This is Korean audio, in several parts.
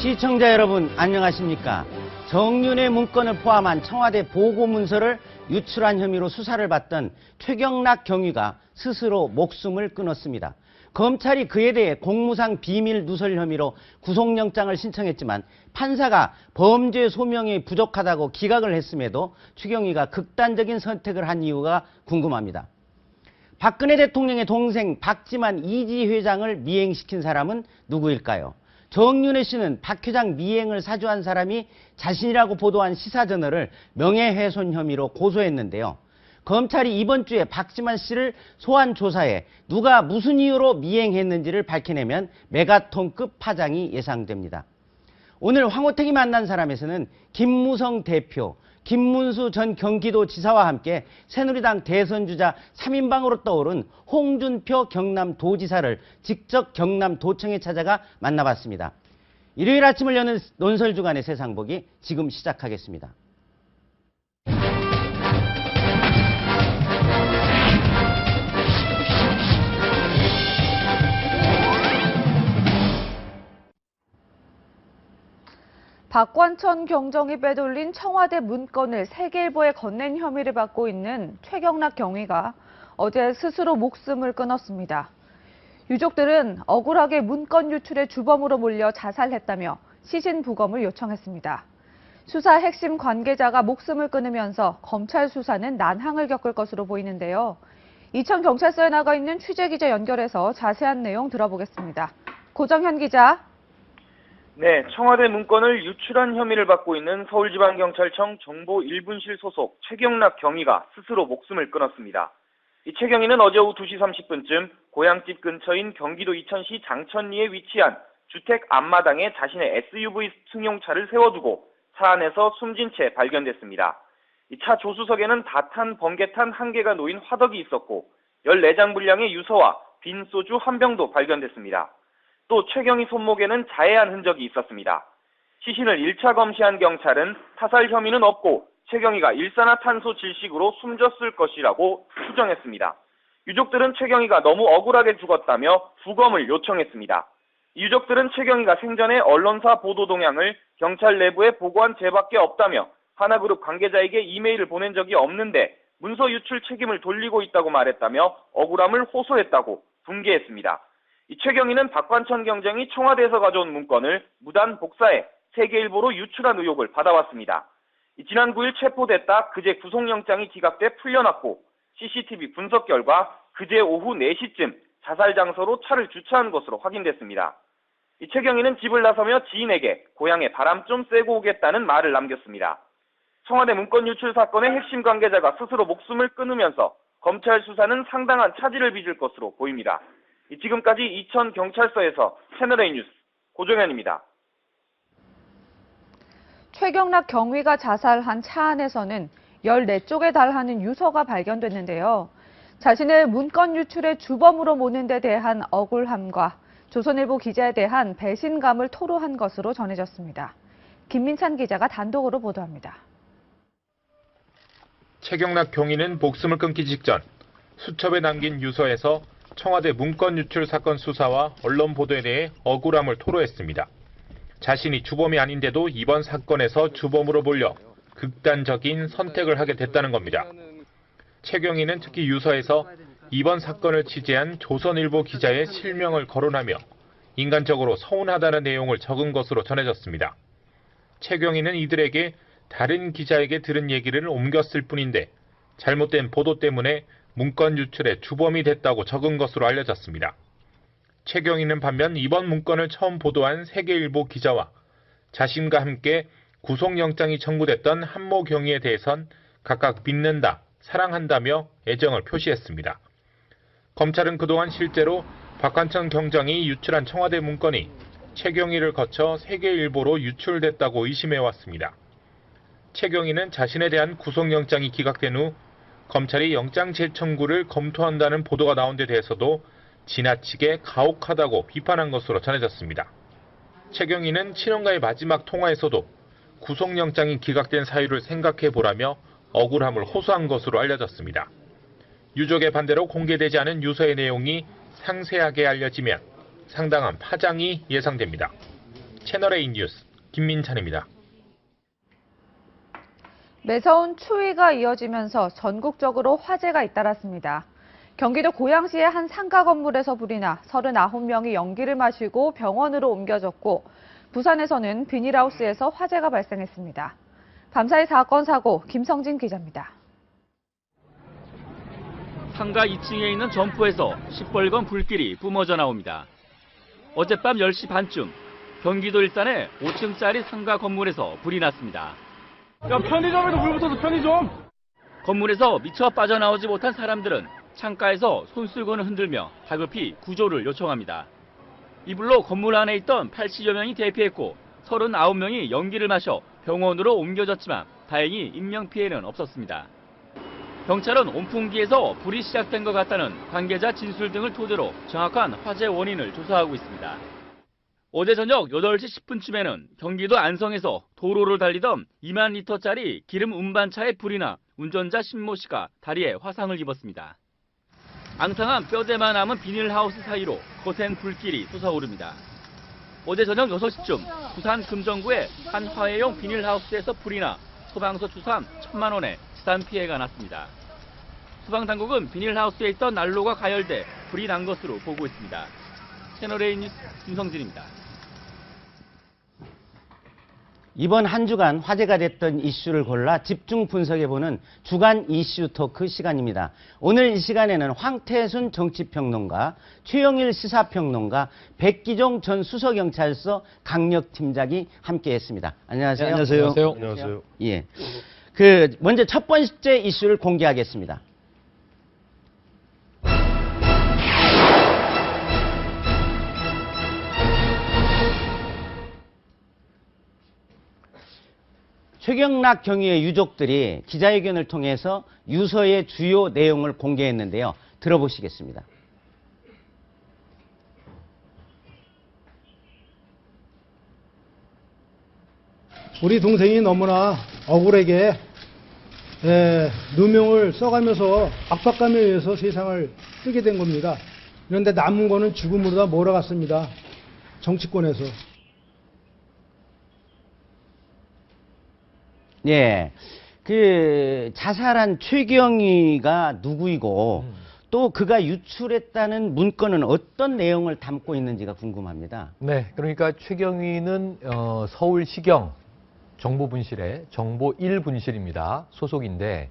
시청자 여러분 안녕하십니까. 정윤의 문건을 포함한 청와대 보고문서를 유출한 혐의로 수사를 받던 최경락 경위가 스스로 목숨을 끊었습니다. 검찰이 그에 대해 공무상 비밀 누설 혐의로 구속영장을 신청했지만 판사가 범죄 소명이 부족하다고 기각을 했음에도 최경위가 극단적인 선택을 한 이유가 궁금합니다. 박근혜 대통령의 동생 박지만 이지 회장을 미행시킨 사람은 누구일까요? 정윤회 씨는 박 회장 미행을 사주한 사람이 자신이라고 보도한 시사저널을 명예훼손 혐의로 고소했는데요. 검찰이 이번 주에 박지만 씨를 소환 조사해 누가 무슨 이유로 미행했는지를 밝혀내면 메가톤급 파장이 예상됩니다. 오늘 황호택이 만난 사람에서는 김무성 대표, 김문수 전 경기도지사와 함께 새누리당 대선주자 3인방으로 떠오른 홍준표 경남도지사를 직접 경남도청에 찾아가 만나봤습니다. 일요일 아침을 여는 논설주간의 세상보기 지금 시작하겠습니다. 박관천 경정이 빼돌린 청와대 문건을 세계일보에 건넨 혐의를 받고 있는 최경락 경위가 어제 스스로 목숨을 끊었습니다. 유족들은 억울하게 문건 유출의 주범으로 몰려 자살했다며 시신 부검을 요청했습니다. 수사 핵심 관계자가 목숨을 끊으면서 검찰 수사는 난항을 겪을 것으로 보이는데요. 이천경찰서에 나가 있는 취재기자 연결해서 자세한 내용 들어보겠습니다. 고정현 기자. 네, 청와대 문건을 유출한 혐의를 받고 있는 서울지방경찰청 정보 1분실 소속 최경락 경위가 스스로 목숨을 끊었습니다. 이 최경위는 어제 오후 2시 30분쯤 고향집 근처인 경기도 이천시 장천리에 위치한 주택 앞마당에 자신의 SUV 승용차를 세워두고 차 안에서 숨진 채 발견됐습니다. 이 차 조수석에는 다탄, 번개탄 1개가 놓인 화덕이 있었고 14장 분량의 유서와 빈 소주 1병도 발견됐습니다. 또 최경위 손목에는 자해한 흔적이 있었습니다. 시신을 1차 검시한 경찰은 타살 혐의는 없고 최경위가 일산화탄소 질식으로 숨졌을 것이라고 추정했습니다. 유족들은 최경위가 너무 억울하게 죽었다며 부검을 요청했습니다. 유족들은 최경위가 생전에 언론사 보도 동향을 경찰 내부에 보고한 죄밖에 없다며 하나그룹 관계자에게 이메일을 보낸 적이 없는데 문서 유출 책임을 돌리고 있다고 말했다며 억울함을 호소했다고 분개했습니다. 이 최경위는 박관천 경정이 청와대에서 가져온 문건을 무단 복사해 세계일보로 유출한 의혹을 받아왔습니다. 지난 9일 체포됐다 그제 구속영장이 기각돼 풀려났고 CCTV 분석 결과 그제 오후 4시쯤 자살 장소로 차를 주차한 것으로 확인됐습니다. 이 최경위는 집을 나서며 지인에게 고향에 바람 좀 쐬고 오겠다는 말을 남겼습니다. 청와대 문건 유출 사건의 핵심 관계자가 스스로 목숨을 끊으면서 검찰 수사는 상당한 차질을 빚을 것으로 보입니다. 지금까지 이천경찰서에서 채널A 뉴스 고정현입니다. 최경락 경위가 자살한 차 안에서는 14쪽에 달하는 유서가 발견됐는데요. 자신을 문건 유출의 주범으로 모는 데 대한 억울함과 조선일보 기자에 대한 배신감을 토로한 것으로 전해졌습니다. 김민찬 기자가 단독으로 보도합니다. 최경락 경위는 목숨을 끊기 직전 수첩에 남긴 유서에서 청와대 문건 유출 사건 수사와 언론 보도에 대해 억울함을 토로했습니다. 자신이 주범이 아닌데도 이번 사건에서 주범으로 몰려 극단적인 선택을 하게 됐다는 겁니다. 최경위는 특히 유서에서 이번 사건을 취재한 조선일보 기자의 실명을 거론하며 인간적으로 서운하다는 내용을 적은 것으로 전해졌습니다. 최경위는 이들에게 다른 기자에게 들은 얘기를 옮겼을 뿐인데 잘못된 보도 때문에 문건 유출의 주범이 됐다고 적은 것으로 알려졌습니다. 최경위는 반면 이번 문건을 처음 보도한 세계일보 기자와 자신과 함께 구속영장이 청구됐던 한모 경위에 대해선 각각 믿는다, 사랑한다며 애정을 표시했습니다. 검찰은 그동안 실제로 박관천 경정이 유출한 청와대 문건이 최경위를 거쳐 세계일보로 유출됐다고 의심해왔습니다. 최경위는 자신에 대한 구속영장이 기각된 후 검찰이 영장 재청구를 검토한다는 보도가 나온 데 대해서도 지나치게 가혹하다고 비판한 것으로 전해졌습니다. 최경위는 7월과의 마지막 통화에서도 구속영장이 기각된 사유를 생각해보라며 억울함을 호소한 것으로 알려졌습니다. 유족의 반대로 공개되지 않은 유서의 내용이 상세하게 알려지면 상당한 파장이 예상됩니다. 채널A 뉴스 김민찬입니다. 매서운 추위가 이어지면서 전국적으로 화재가 잇따랐습니다. 경기도 고양시의 한 상가 건물에서 불이 나 39명이 연기를 마시고 병원으로 옮겨졌고, 부산에서는 비닐하우스에서 화재가 발생했습니다. 밤사이 사건 사고 김성진 기자입니다. 상가 2층에 있는 점포에서 시뻘건 불길이 뿜어져 나옵니다. 어젯밤 10시 반쯤 경기도 일산의 5층짜리 상가 건물에서 불이 났습니다. 야, 편의점에도 물 붙어서 편의점! 건물에서 미처 빠져나오지 못한 사람들은 창가에서 손수건을 흔들며 다급히 구조를 요청합니다. 이 불로 건물 안에 있던 80여 명이 대피했고 39명이 연기를 마셔 병원으로 옮겨졌지만 다행히 인명피해는 없었습니다. 경찰은 온풍기에서 불이 시작된 것 같다는 관계자 진술 등을 토대로 정확한 화재 원인을 조사하고 있습니다. 어제 저녁 8시 10분쯤에는 경기도 안성에서 도로를 달리던 2만 리터짜리 기름 운반차에 불이 나 운전자 신모 씨가 다리에 화상을 입었습니다. 앙상한 뼈대만 남은 비닐하우스 사이로 거센 불길이 솟아오릅니다. 어제 저녁 6시쯤 부산 금정구의 한 화훼용 비닐하우스에서 불이 나 소방서 추산 1,000만 원의 재산 피해가 났습니다. 소방당국은 비닐하우스에 있던 난로가 가열돼 불이 난 것으로 보고 있습니다. 채널A 뉴스 김성진입니다. 이번 한 주간 화제가 됐던 이슈를 골라 집중 분석해보는 주간 이슈 토크 시간입니다. 오늘 이 시간에는 황태순 정치평론가, 최영일 시사평론가, 백기종 전 수서경찰서 강력팀장이 함께했습니다. 안녕하세요. 네, 안녕하세요. 안녕하세요. 예. 먼저 첫 번째 이슈를 공개하겠습니다. 최경락 경위의 유족들이 기자회견을 통해서 유서의 주요 내용을 공개했는데요. 들어보시겠습니다. 우리 동생이 너무나 억울하게 누명을 써가면서 압박감에 의해서 세상을 뜨게 된 겁니다. 그런데 남은 거는 죽음으로 다 몰아갔습니다. 정치권에서. 예. 자살한 최경희가 누구이고 또 그가 유출했다는 문건은 어떤 내용을 담고 있는지가 궁금합니다. 네, 그러니까 최경희는 서울시경 정보분실의 정보 1분실입니다. 소속인데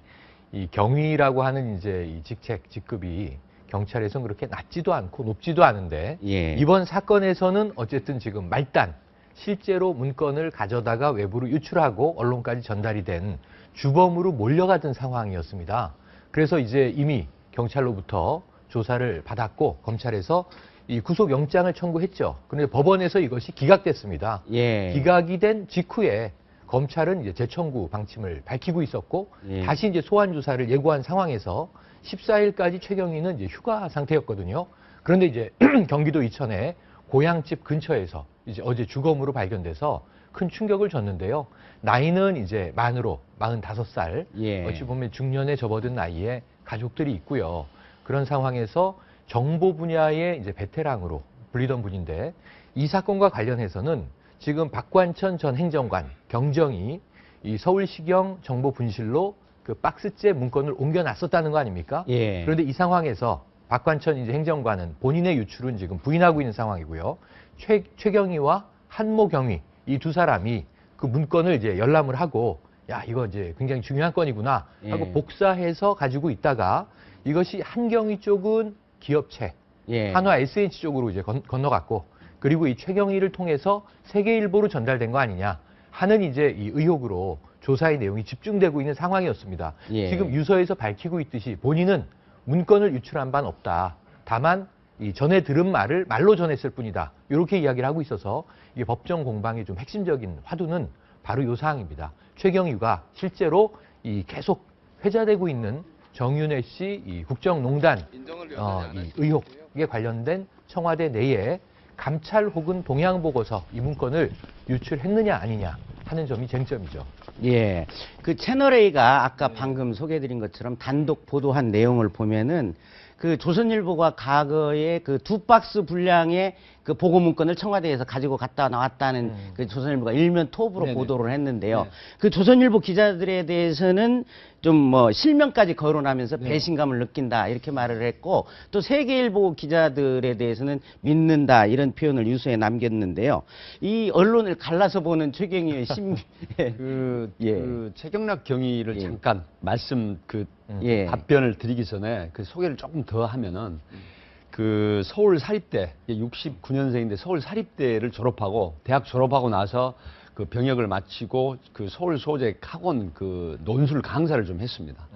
이 경위라고 하는 이제 이 직급이 경찰에서는 그렇게 낮지도 않고 높지도 않은데 예. 이번 사건에서는 어쨌든 지금 말단 실제로 문건을 가져다가 외부로 유출하고 언론까지 전달이 된 주범으로 몰려가던 상황이었습니다. 그래서 이제 이미 경찰로부터 조사를 받았고 검찰에서 이 구속영장을 청구했죠. 그런데 법원에서 이것이 기각됐습니다. 예. 기각이 된 직후에 검찰은 이제 재청구 방침을 밝히고 있었고 예. 다시 이제 소환 조사를 예고한 상황에서 14일까지 최경희는 이제 휴가 상태였거든요. 그런데 이제 경기도 이천의 고향집 근처에서 이제 어제 주검으로 발견돼서 큰 충격을 줬는데요. 나이는 이제 만으로 45살, 예. 어찌 보면 중년에 접어든 나이에 가족들이 있고요. 그런 상황에서 정보 분야의 이제 베테랑으로 불리던 분인데 이 사건과 관련해서는 지금 박관천 전 행정관, 경정이 이 서울시경 정보 분실로 그 박스째 문건을 옮겨놨었다는 거 아닙니까? 예. 그런데 이 상황에서 박관천 이제 행정관은 본인의 유출은 지금 부인하고 있는 상황이고요. 최경희와 한모경위 이 두 사람이 그 문건을 이제 열람을 하고 야 이거 이제 굉장히 중요한 건이구나 하고 예. 복사해서 가지고 있다가 이것이 한경희 쪽은 기업체, 예. 한화 SNH 쪽으로 이제 건너갔고 그리고 이 최경희를 통해서 세계일보로 전달된 거 아니냐 하는 이제 이 의혹으로 조사의 내용이 집중되고 있는 상황이었습니다. 예. 지금 유서에서 밝히고 있듯이 본인은 문건을 유출한 바는 없다. 다만 이 전에 들은 말을 말로 전했을 뿐이다. 이렇게 이야기를 하고 있어서 이게 법정 공방의 좀 핵심적인 화두는 바로 이 사항입니다. 최경희가 실제로 이 계속 회자되고 있는 정윤회 씨 이 국정농단 이 의혹에 관련된 청와대 내에 감찰 혹은 동향보고서 이 문건을 유출했느냐 아니냐 하는 점이 쟁점이죠. 예. 채널A가 아까 방금 소개해드린 것처럼 단독 보도한 내용을 보면은 그 조선일보가 과거에 그 2박스 분량의 그 보고 문건을 청와대에서 가지고 갔다 나왔다는 그 조선일보가 일면 톱으로 네네. 보도를 했는데요. 네. 그 조선일보 기자들에 대해서는 좀 뭐 실명까지 거론하면서 네. 배신감을 느낀다 이렇게 말을 했고, 또 세계일보 기자들에 대해서는 믿는다 이런 표현을 유서에 남겼는데요. 이 언론을 갈라서 보는 최경희의 그 최경락 경위를 예. 잠깐 예. 답변을 드리기 전에 그 소개를 조금 더 하면은 그 서울 사립대 69년생인데 서울 사립대를 졸업하고 대학 졸업하고 나서 그 병역을 마치고 그 서울 소재 학원 그 논술 강사를 좀 했습니다.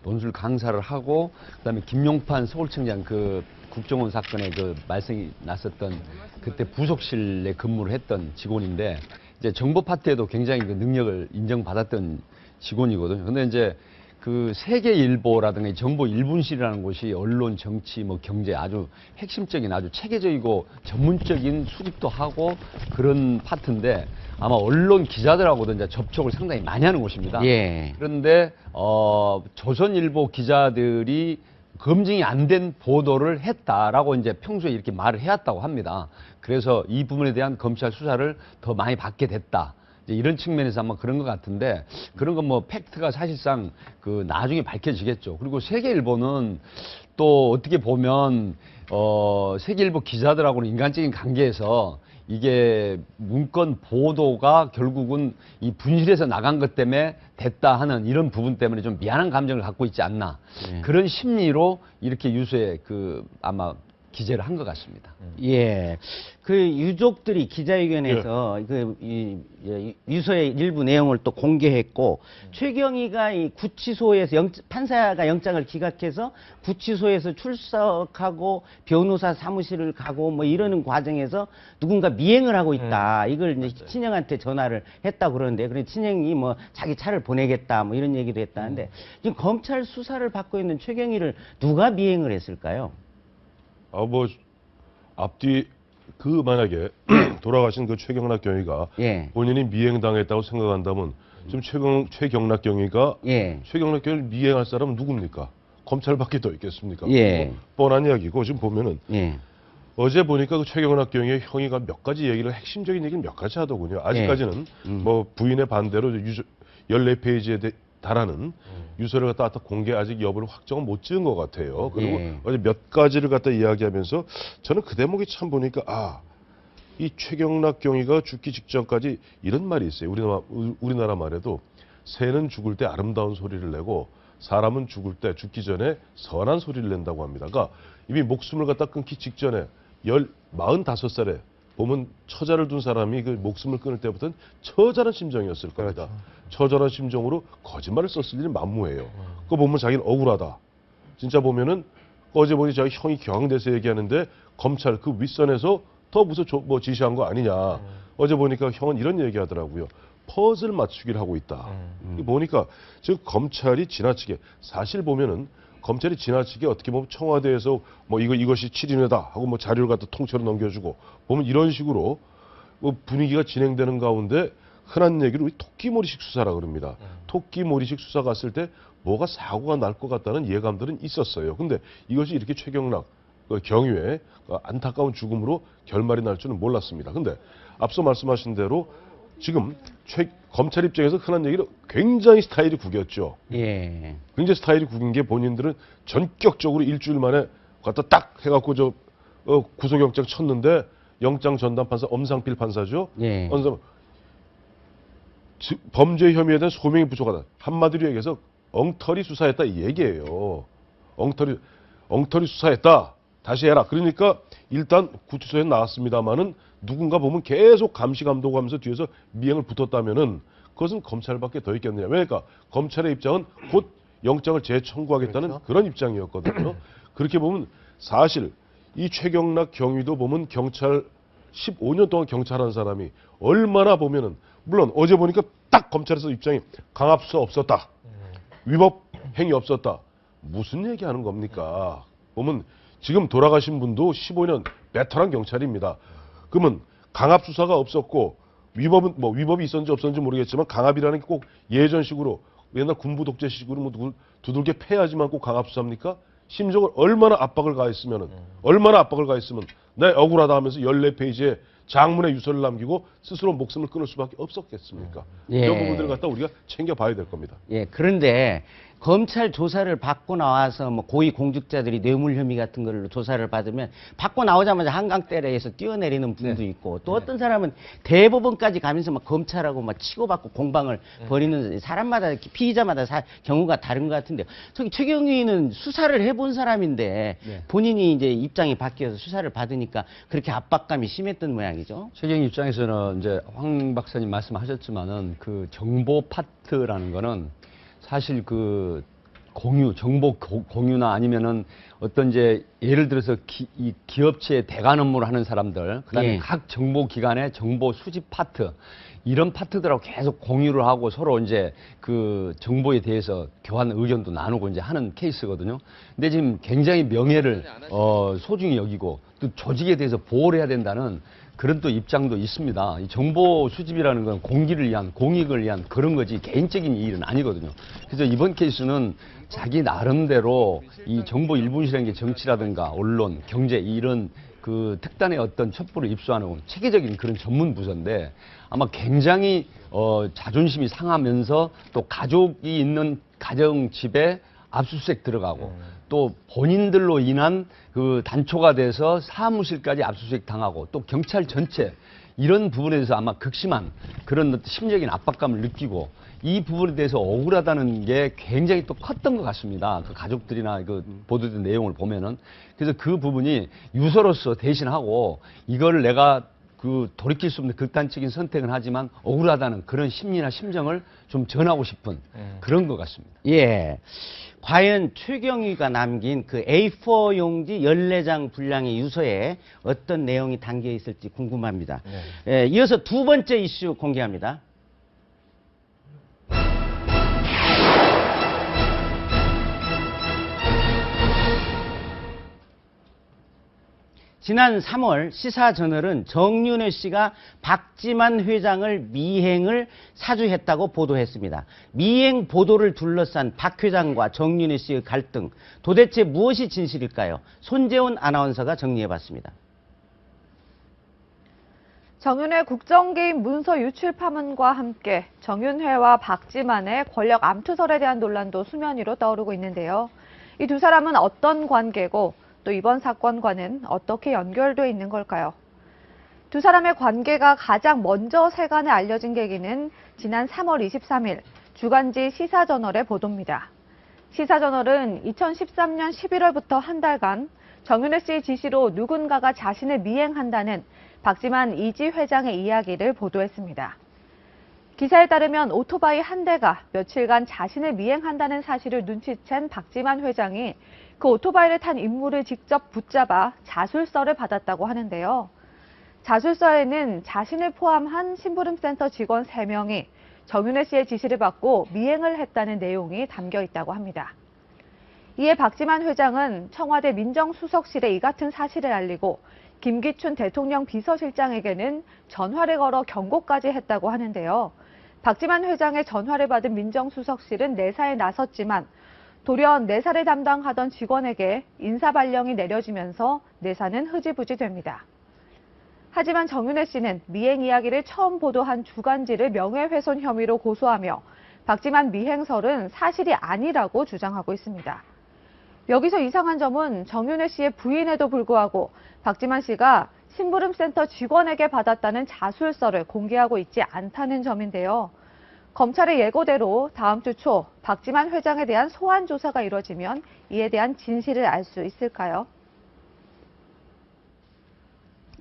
논술 강사를 하고 그다음에 김용판 서울청장 그 국정원 사건에 그 말썽이 났었던 그때 부속실에 근무를 했던 직원인데 이제 정보 파트에도 굉장히 그 능력을 인정받았던 직원이거든요. 근데 이제 그 세계일보라든가 정보 1분실이라는 곳이 언론, 정치, 뭐 경제 아주 핵심적인 아주 체계적이고 전문적인 수립도 하고 그런 파트인데 아마 언론 기자들하고도 이제 접촉을 상당히 많이 하는 곳입니다. 예. 그런데 조선일보 기자들이 검증이 안 된 보도를 했다라고 이제 평소에 이렇게 말을 해왔다고 합니다. 그래서 이 부분에 대한 검찰 수사를 더 많이 받게 됐다. 이런 측면에서 아마 그런 것 같은데 그런 건 뭐 팩트가 사실상 그 나중에 밝혀지겠죠. 그리고 세계일보는 또 어떻게 보면 세계일보 기자들하고는 인간적인 관계에서 이게 문건 보도가 결국은 이 분실해서 나간 것 때문에 됐다 하는 이런 부분 때문에 좀 미안한 감정을 갖고 있지 않나. 그런 심리로 이렇게 유서에 그 아마 기재를 한 것 같습니다. 예. 그 유족들이 기자회견에서 유서의 일부 내용을 또 공개했고, 최경희가 이 구치소에서 판사가 영장을 기각해서 구치소에서 출석하고 변호사 사무실을 가고 뭐 이러는 과정에서 누군가 미행을 하고 있다. 이걸 이제 친형한테 전화를 했다고 그러는데, 그래 친형이 뭐 자기 차를 보내겠다 뭐 이런 얘기도 했다는데, 지금 검찰 수사를 받고 있는 최경희를 누가 미행을 했을까요? 앞뒤 만약에 돌아가신 그 최경락 경위가 예. 본인이 미행당했다고 생각한다면 지금 최경락 경위가 예. 최경락 경위를 미행할 사람은 누굽니까? 검찰밖에 더 있겠습니까? 예. 뻔한 이야기고 지금 보면은 예. 어제 보니까 그 최경락 경위의 형이가 몇 가지 얘기를 핵심적인 얘기를 몇 가지 하더군요. 아직까지는 뭐 부인의 반대로 14페이지에 달하는 유서를 갖다 공개 아직 여부를 확정은 못 지은 것 같아요. 그리고 어제 몇 가지를 갖다 이야기하면서 저는 그 대목이 참 보니까 이 최경락 경위가 죽기 직전까지 이런 말이 있어요. 우리나라 말에도 새는 죽을 때 아름다운 소리를 내고 사람은 죽을 때 죽기 전에 선한 소리를 낸다고 합니다. 그러니까 이미 목숨을 갖다 끊기 직전에 45살에 보면 처자를 둔 사람이 그 목숨을 끊을 때부터는 처절한 심정이었을 겁니다. 그렇죠. 처절한 심정으로 거짓말을 썼을 일이 만무해요. 그거 보면 자기는 억울하다. 진짜 보면은 어제 보니 자기 형이 경항대에서 얘기하는데 검찰 그 윗선에서 더 무슨 뭐 지시한 거 아니냐. 어제 보니까 형은 이런 얘기하더라고요. 퍼즐 맞추기를 하고 있다. 보니까 지금 검찰이 지나치게 사실 보면은 검찰이 지나치게 어떻게 보면 청와대에서 뭐 이것이 7인회다 하고 뭐 자료를 갖다 통째로 넘겨주고 보면 이런 식으로 뭐 분위기가 진행되는 가운데 흔한 얘기로 우리 토끼몰이식 수사라 그럽니다. 토끼몰이식 수사 갔을 때 뭐가 사고가 날 것 같다는 예감들은 있었어요. 근데 이것이 이렇게 최경락 경위에 안타까운 죽음으로 결말이 날 줄은 몰랐습니다. 근데 앞서 말씀하신 대로 지금 검찰 입장에서 흔한 얘기로 굉장히 스타일이 구겼죠. 예. 굉장히 스타일이 구긴 게 본인들은 전격적으로 일주일 만에 갖다 딱 해갖고 구속영장 쳤는데 영장 전담 판사 엄상필 판사죠. 예. 범죄 혐의에 대한 소명이 부족하다. 한마디로 얘기해서 엉터리 수사했다 이 얘기예요. 엉터리 수사했다. 다시 해라. 그러니까 일단 구치소에 나왔습니다마는 누군가 보면 계속 감시 감독하면서 뒤에서 미행을 붙었다면은 그것은 검찰밖에 더 있겠느냐. 왜냐니까 검찰의 입장은 곧 영장을 재청구하겠다는 그렇죠. 그런 입장이었거든요. 그렇게 보면 사실 이 최경락 경위도 보면 경찰 15년 동안 경찰한 사람이 얼마나 보면은 물론 어제 보니까 딱 검찰에서 입장이 강압수사 없었다. 위법 행위 없었다. 무슨 얘기하는 겁니까? 보면 지금 돌아가신 분도 15년 베테랑 경찰입니다. 그러면 강압수사가 없었고 위법이 있었는지 없었는지 모르겠지만 강압이라는 게 꼭 예전식으로 옛날 군부 독재식으로 뭐 두들겨 패야지만 꼭 강압수사입니까? 심정을 얼마나 압박을 가했으면 내 억울하다 하면서 14페이지에 장문의 유서를 남기고 스스로 목숨을 끊을 수밖에 없었겠습니까? 이런 부분들을 갖다 우리가 챙겨봐야 될 겁니다. 예, 그런데 검찰 조사를 받고 나와서 뭐 고위 공직자들이 뇌물 혐의 같은 걸로 조사를 받으면 받고 나오자마자 한강대로에서 뛰어내리는 분도 있고 또 어떤 사람은 대법원까지 가면서 막 검찰하고 막 치고받고 공방을 벌이는 사람마다 피의자마다 경우가 다른 것 같은데 저기 최경위는 수사를 해본 사람인데 본인이 이제 입장이 바뀌어서 수사를 받으니까 그렇게 압박감이 심했던 모양이죠. 최경위 입장에서는 이제 황 박사님 말씀하셨지만은 그 정보 파트라는 거는 사실 그 정보 공유나 아니면은 어떤 이제 예를 들어서 이 기업체의 대관 업무를 하는 사람들, 그다음에 각 정보기관의 정보 수집 파트, 이런 파트들하고 계속 공유를 하고 서로 이제 그 정보에 대해서 교환 의견도 나누고 이제 하는 케이스거든요. 근데 지금 굉장히 명예를 소중히 여기고 또 조직에 대해서 보호를 해야 된다는 그런 또 입장도 있습니다. 이 정보 수집이라는 건 공익을 위한 그런 거지 개인적인 일은 아니거든요. 그래서 이번 케이스는 자기 나름대로 이 정보 일분실이라는 게 정치라든가 언론, 경제 이런 그 특단의 어떤 첩보를 입수하는 체계적인 그런 전문 부서인데 아마 굉장히 자존심이 상하면서 또 가족이 있는 가정집에 압수수색 들어가고 또 본인들로 인한 그 단초가 돼서 사무실까지 압수수색 당하고 또 경찰 전체 이런 부분에 대해서 아마 극심한 그런 심리적인 압박감을 느끼고 이 부분에 대해서 억울하다는 게 굉장히 또 컸던 것 같습니다. 그 가족들이나 그 보도된 내용을 보면은 그래서 그 부분이 유서로서 대신하고 이걸 내가 그 돌이킬 수 없는 극단적인 선택은 하지만 억울하다는 그런 심리나 심정을 좀 전하고 싶은 그런 것 같습니다. 예. 과연 최경위가 남긴 그 A4 용지 14장 분량의 유서에 어떤 내용이 담겨 있을지 궁금합니다. 예, 이어서 두 번째 이슈 공개합니다. 지난 3월 시사저널은 정윤회 씨가 박지만 회장을 미행을 사주했다고 보도했습니다. 미행 보도를 둘러싼 박 회장과 정윤회 씨의 갈등, 도대체 무엇이 진실일까요? 손재훈 아나운서가 정리해봤습니다. 정윤회 국정개입 문서 유출 파문과 함께 정윤회와 박지만의 권력 암투설에 대한 논란도 수면 위로 떠오르고 있는데요. 이 두 사람은 어떤 관계고 또 이번 사건과는 어떻게 연결돼 있는 걸까요? 두 사람의 관계가 가장 먼저 세간에 알려진 계기는 지난 3월 23일 주간지 시사저널의 보도입니다. 시사저널은 2013년 11월부터 한 달간 정윤회 씨의 지시로 누군가가 자신을 미행한다는 박지만 이지 회장의 이야기를 보도했습니다. 기사에 따르면 오토바이 한 대가 며칠간 자신을 미행한다는 사실을 눈치챈 박지만 회장이 그 오토바이를 탄 인물을 직접 붙잡아 자술서를 받았다고 하는데요. 자술서에는 자신을 포함한 심부름센터 직원 3명이 정윤회 씨의 지시를 받고 미행을 했다는 내용이 담겨 있다고 합니다. 이에 박지만 회장은 청와대 민정수석실에 이 같은 사실을 알리고 김기춘 대통령 비서실장에게는 전화를 걸어 경고까지 했다고 하는데요. 박지만 회장의 전화를 받은 민정수석실은 내사에 나섰지만 돌연 내사를 담당하던 직원에게 인사발령이 내려지면서 내사는 흐지부지 됩니다. 하지만 정윤회 씨는 미행 이야기를 처음 보도한 주간지를 명예훼손 혐의로 고소하며 박지만 미행설은 사실이 아니라고 주장하고 있습니다. 여기서 이상한 점은 정윤회 씨의 부인에도 불구하고 박지만 씨가 심부름센터 직원에게 받았다는 자술서를 공개하고 있지 않다는 점인데요. 검찰의 예고대로 다음 주 초 박지만 회장에 대한 소환 조사가 이뤄지면 이에 대한 진실을 알 수 있을까요?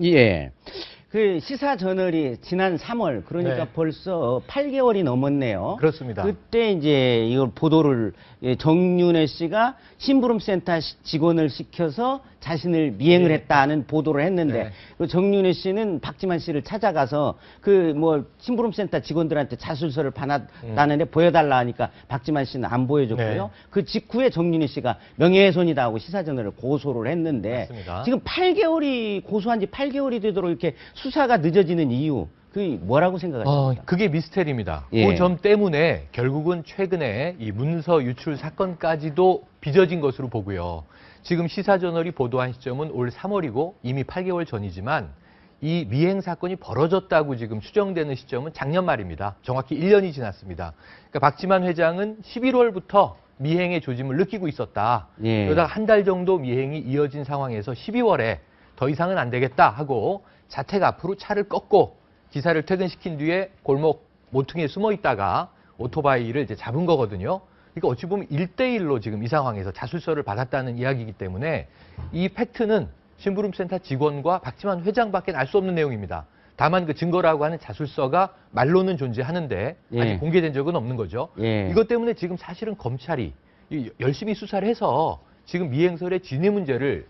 예. 그 시사저널이 지난 3월, 그러니까 벌써 8개월이 넘었네요. 그렇습니다. 그때 이제 이걸 보도를 정윤회 씨가 심부름센터 직원을 시켜서 자신을 미행을 했다는 보도를 했는데 그 정윤회 씨는 박지만 씨를 찾아가서 그 뭐 심부름센터 직원들한테 자술서를 받았다는데 보여달라 하니까 박지만 씨는 안 보여줬고요. 그 직후에 정윤회 씨가 명예훼손이다 하고 시사저널을 고소를 했는데 맞습니다. 지금 8개월이 고소한 지 8개월이 되도록 이렇게 수사가 늦어지는 이유 그 뭐라고 생각하십니까? 그게 미스테리입니다. 예. 그 점 때문에 결국은 최근에 이 문서 유출 사건까지도 빚어진 것으로 보고요. 지금 시사저널이 보도한 시점은 올 3월이고 이미 8개월 전이지만 이 미행 사건이 벌어졌다고 지금 추정되는 시점은 작년 말입니다. 정확히 1년이 지났습니다. 그러니까 박지만 회장은 11월부터 미행의 조짐을 느끼고 있었다. 예. 그러다가 한 달 정도 미행이 이어진 상황에서 12월에 더 이상은 안 되겠다 하고 자택 앞으로 차를 꺾고 기사를 퇴근시킨 뒤에 골목 모퉁이에 숨어 있다가 오토바이를 이제 잡은 거거든요. 그러니까 어찌 보면 1대1로 지금 이 상황에서 자술서를 받았다는 이야기이기 때문에 이 팩트는 심부름센터 직원과 박지만 회장밖에 알 수 없는 내용입니다. 다만 그 증거라고 하는 자술서가 말로는 존재하는데 예. 아직 공개된 적은 없는 거죠. 예. 이것 때문에 지금 사실은 검찰이 열심히 수사를 해서 지금 미행설의 진위 문제를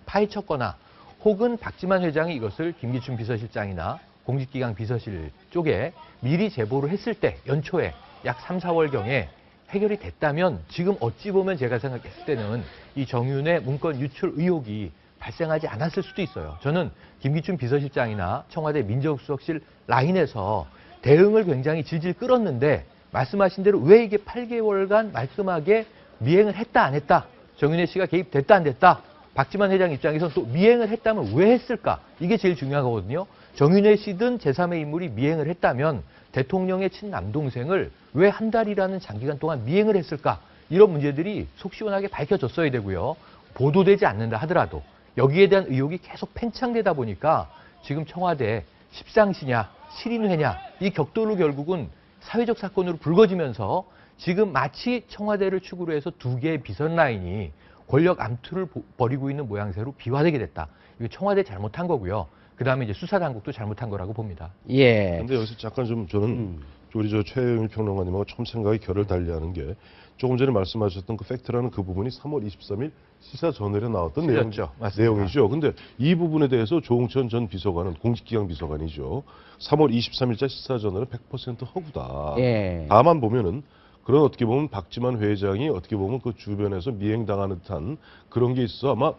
파헤쳤거나 혹은 박지만 회장이 이것을 김기춘 비서실장이나 공직기강 비서실 쪽에 미리 제보를 했을 때 연초에 약 3, 4월경에 해결이 됐다면 지금 어찌 보면 제가 생각했을 때는 이 정윤의 문건 유출 의혹이 발생하지 않았을 수도 있어요. 저는 김기춘 비서실장이나 청와대 민정수석실 라인에서 대응을 굉장히 질질 끌었는데 말씀하신 대로 왜 이게 8개월간 말끔하게 미행을 했다 안 했다, 정윤회 씨가 개입됐다 안 됐다, 박지만 회장 입장에서는 또 미행을 했다면 왜 했을까? 이게 제일 중요한 거거든요. 정윤회 씨든 제3의 인물이 미행을 했다면 대통령의 친남동생을 왜 한 달이라는 장기간 동안 미행을 했을까? 이런 문제들이 속 시원하게 밝혀졌어야 되고요. 보도되지 않는다 하더라도 여기에 대한 의혹이 계속 팽창되다 보니까 지금 청와대 십상시냐 실인회냐 이 격돌로 결국은 사회적 사건으로 불거지면서 지금 마치 청와대를 축으로 해서 두 개의 비선 라인이 권력 암투를 벌이고 있는 모양새로 비화되게 됐다. 이거 청와대 잘못한 거고요. 그 다음에 이제 수사당국도 잘못한 거라고 봅니다. 예. 근데 여기서 잠깐 좀 저는 우리 최영일 평론가님하고 좀 생각이 결을 달리하는 게 조금 전에 말씀하셨던 그 팩트라는 그 부분이 3월 23일 시사저널에 나왔던 내용이죠. 근데 이 부분에 대해서 조응천 전 비서관은 공직기강 비서관이죠. 3월 23일자 시사저널은 100% 허구다. 예. 다만 보면은 그런 어떻게 보면 박지만 회장이 어떻게 보면 그 주변에서 미행당하는 듯한 그런 게 있어 아마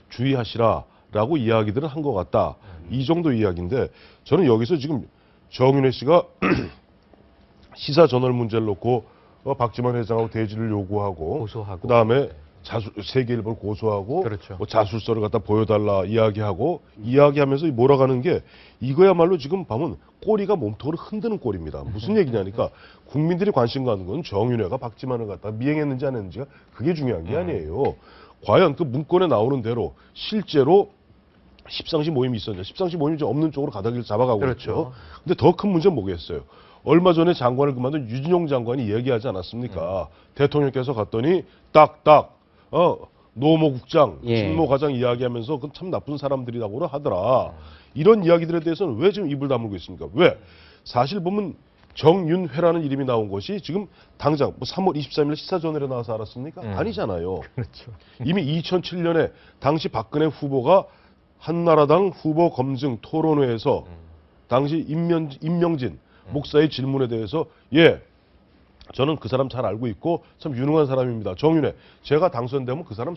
주의하시라라고 이야기들은 한 것 같다. 이 정도 이야기인데 저는 여기서 지금 정윤회 씨가 시사저널 문제를 놓고 박지만 회장하고 대지를 요구하고 고소하고 그다음에 세계일보를 고소하고 그렇죠. 뭐 자술서를 갖다 보여달라 이야기하면서 몰아가는 게 이거야말로 지금 보면 꼬리가 몸통을 흔드는 꼴입니다. 무슨 얘기냐니까 국민들이 관심 가는 건 정윤회가 박지만을 갖다 미행했는지 안 했는지가 그게 중요한 게 아니에요. 과연 그 문건에 나오는 대로 실제로 십상시 모임이 있었냐. 십상시 모임이 없는 쪽으로 가닥을 잡아가고 그렇죠. 있죠. 근데 더 큰 문제는 뭐겠어요. 얼마 전에 장관을 그만둔 유진용 장관이 얘기하지 않았습니까? 대통령께서 갔더니 딱딱 노모국장, 신모과장 이야기하면서 그건 참 나쁜 사람들이라고 하더라. 이런 이야기들에 대해서는 왜 지금 입을 다물고 있습니까? 왜? 사실 보면 정윤회라는 이름이 나온 것이 지금 당장 3월 23일 시사저널에 나와서 알았습니까? 아니잖아요. 그렇죠. 이미 2007년에 당시 박근혜 후보가 한나라당 후보 검증 토론회에서 당시 임명진 목사의 질문에 대해서 저는 그 사람 잘 알고 있고 참 유능한 사람입니다. 정윤회. 제가 당선되면 그 사람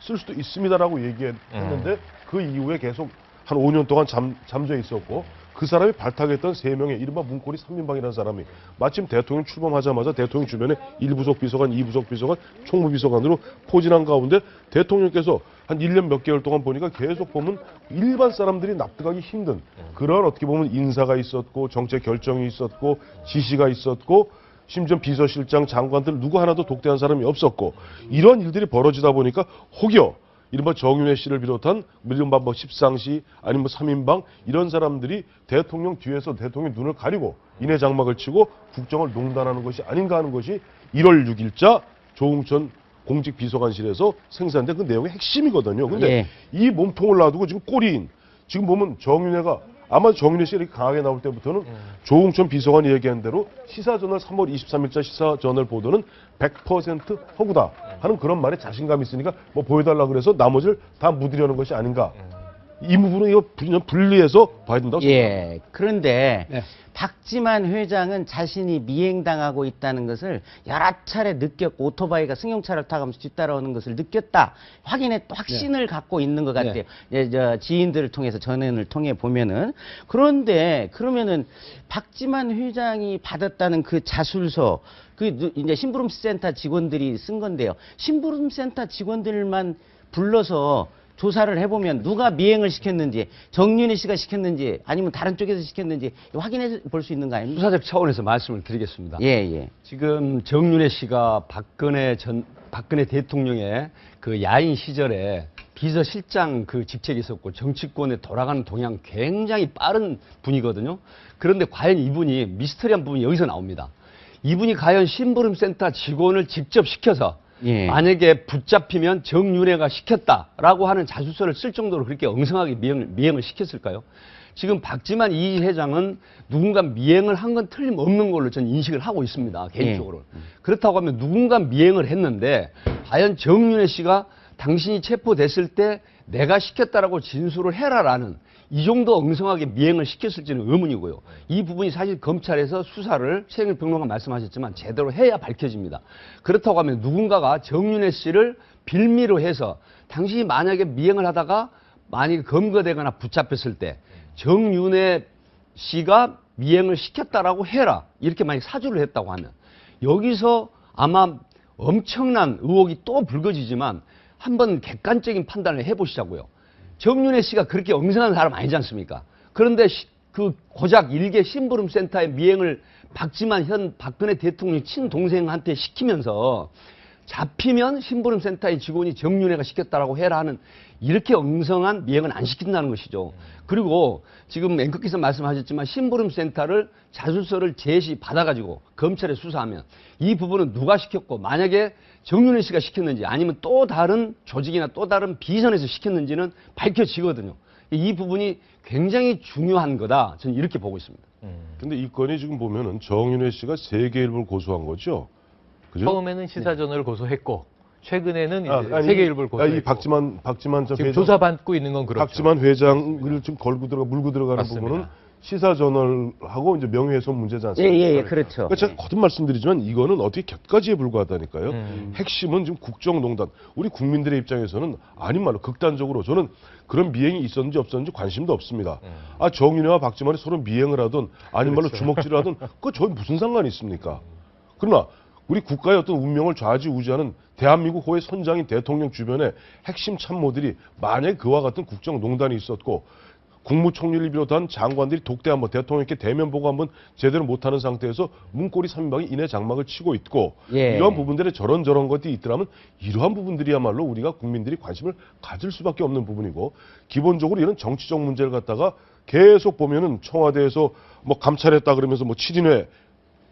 쓸 수도 있습니다라고 얘기했는데 그 이후에 계속 한 5년 동안 잠재 있었고 그 사람이 발탁했던 3명의 이른바 문고리 3인방이라는 사람이 마침 대통령 출범하자마자 대통령 주변에 1부속 비서관, 2부속 비서관, 총무비서관으로 포진한 가운데 대통령께서 한 1년 몇 개월 동안 보니까 계속 보면 일반 사람들이 납득하기 힘든 그런 어떻게 보면 인사가 있었고 정책 결정이 있었고 지시가 있었고 심지어 비서실장, 장관들 누구 하나도 독대한 사람이 없었고 이런 일들이 벌어지다 보니까 혹여 이른바 정윤회 씨를 비롯한 이른바 십상시 아니면 3인방 이런 사람들이 대통령 뒤에서 대통령 눈을 가리고 인해 장막을 치고 국정을 농단하는 것이 아닌가 하는 것이 1월 6일자 조응천 공직비서관실에서 생산된 그 내용의 핵심이거든요. 근데 이 몸통을 놔두고 지금 꼬리인 지금 보면 정윤회가 아마 정윤회 씨가 이렇게 강하게 나올 때부터는 조응천 비서관이 얘기한 대로 시사저널 3월 23일자 시사저널 보도는 100% 허구다 하는 그런 말에 자신감이 있으니까 뭐 보여달라 그래서 나머지를 다 묻으려는 것이 아닌가 이 부분은 이거 분리해서 봐야 된다고 생각합니다. 예. 그런데 네. 박지만 회장은 자신이 미행당하고 있다는 것을 여러 차례 느꼈고 오토바이가 승용차를 타가면서 뒤따라오는 것을 느꼈다. 확신을 갖고 있는 것 같아요. 예, 지인들을 통해서 전언을 통해 보면은. 그런데 그러면은 박지만 회장이 받았다는 그 자술서 이제 심부름센터 직원들이 쓴 건데요. 심부름센터 직원들만 불러서 조사를 해보면 누가 미행을 시켰는지, 정윤희 씨가 시켰는지, 아니면 다른 쪽에서 시켰는지 확인해 볼 수 있는 거 아닙니까? 수사적 차원에서 말씀을 드리겠습니다. 예. 지금 정윤혜 씨가 박근혜 대통령의 그 야인 시절에 비서실장 그 직책이 있었고 정치권에 돌아가는 동향 굉장히 빠른 분이거든요. 그런데 과연 이분이 미스터리한 부분이 여기서 나옵니다. 이분이 과연 심부름센터 직원을 직접 시켜서 예. 만약에 붙잡히면 정윤회가 시켰다라고 하는 자술서를 쓸 정도로 그렇게 엉성하게 미행을 시켰을까요? 지금 박지만 이 회장은 누군가 미행을 한 건 틀림없는 걸로 저는 인식을 하고 있습니다. 개인적으로. 그렇다고 하면 누군가 미행을 했는데 과연 정윤회 씨가 당신이 체포됐을 때 내가 시켰다라고 진술을 해라라는 이 정도 엉성하게 미행을 시켰을지는 의문이고요. 이 부분이 사실 검찰에서 수사를 최영일 평론가 말씀하셨지만 제대로 해야 밝혀집니다. 그렇다고 하면 누군가가 정윤회 씨를 빌미로 해서 당신이 만약에 미행을 하다가 만약에 검거되거나 붙잡혔을 때 정윤회 씨가 미행을 시켰다라고 해라. 이렇게 만약 사주를 했다고 하면 여기서 아마 엄청난 의혹이 또 불거지지만 한번 객관적인 판단을 해보시자고요. 정윤혜 씨가 그렇게 엉성한 사람 아니지 않습니까? 그런데 그 고작 일개 심부름센터의 미행을 박지만 현 박근혜 대통령 친동생한테 시키면서 잡히면 심부름센터의 직원이 정윤회가 시켰다라고 해라 하는 이렇게 엉성한 미행은 안 시킨다는 것이죠. 그리고 지금 앵커께서 말씀하셨지만 심부름센터를 자술서를 제시 받아가지고 검찰에 수사하면 이 부분은 누가 시켰고 만약에 정윤회 씨가 시켰는지 아니면 또 다른 조직이나 또 다른 비선에서 시켰는지는 밝혀지거든요. 이 부분이 굉장히 중요한 거다. 저는 이렇게 보고 있습니다. 근데 이 건이 지금 보면은 정윤회 씨가 세계일보를 고소한 거죠. 그죠? 처음에는 시사전을 고소했고 최근에는 이제 세계일보를 고소했고. 이 박지만 전 지금 회장 조사받고 있는 건 그렇죠. 박지만 회장을 지금 물고 들어가는 맞습니다. 부분은 시사저널하고 이제 명예훼손 문제지 않습니까? 예, 그렇죠. 그러니까 제가 거듭 말씀드리지만 이거는 어떻게 곁가지에 불과하다니까요. 핵심은 지금 국정농단. 우리 국민들의 입장에서는 아닌 말로 극단적으로 저는 그런 미행이 있었는지 없었는지 관심도 없습니다. 정윤회와 박지만이 서로 미행을 하든 아닌 말로 주먹질을 하든 그거 저희 무슨 상관이 있습니까? 그러나 우리 국가의 어떤 운명을 좌지우지하는 대한민국 호의 선장인 대통령 주변에 핵심 참모들이 만약에 그와 같은 국정농단이 있었고 국무총리를 비롯한 장관들이 독대 한번 대통령께 대면 보고 한번 제대로 못하는 상태에서 문고리 3인방이 인해 장막을 치고 있고 이러한 부분들에 저런 것들이 있더라면 이러한 부분들이야말로 우리가 국민들이 관심을 가질 수밖에 없는 부분이고 기본적으로 이런 정치적 문제를 갖다가 계속 보면은 청와대에서 뭐 감찰했다 그러면서 뭐 7인회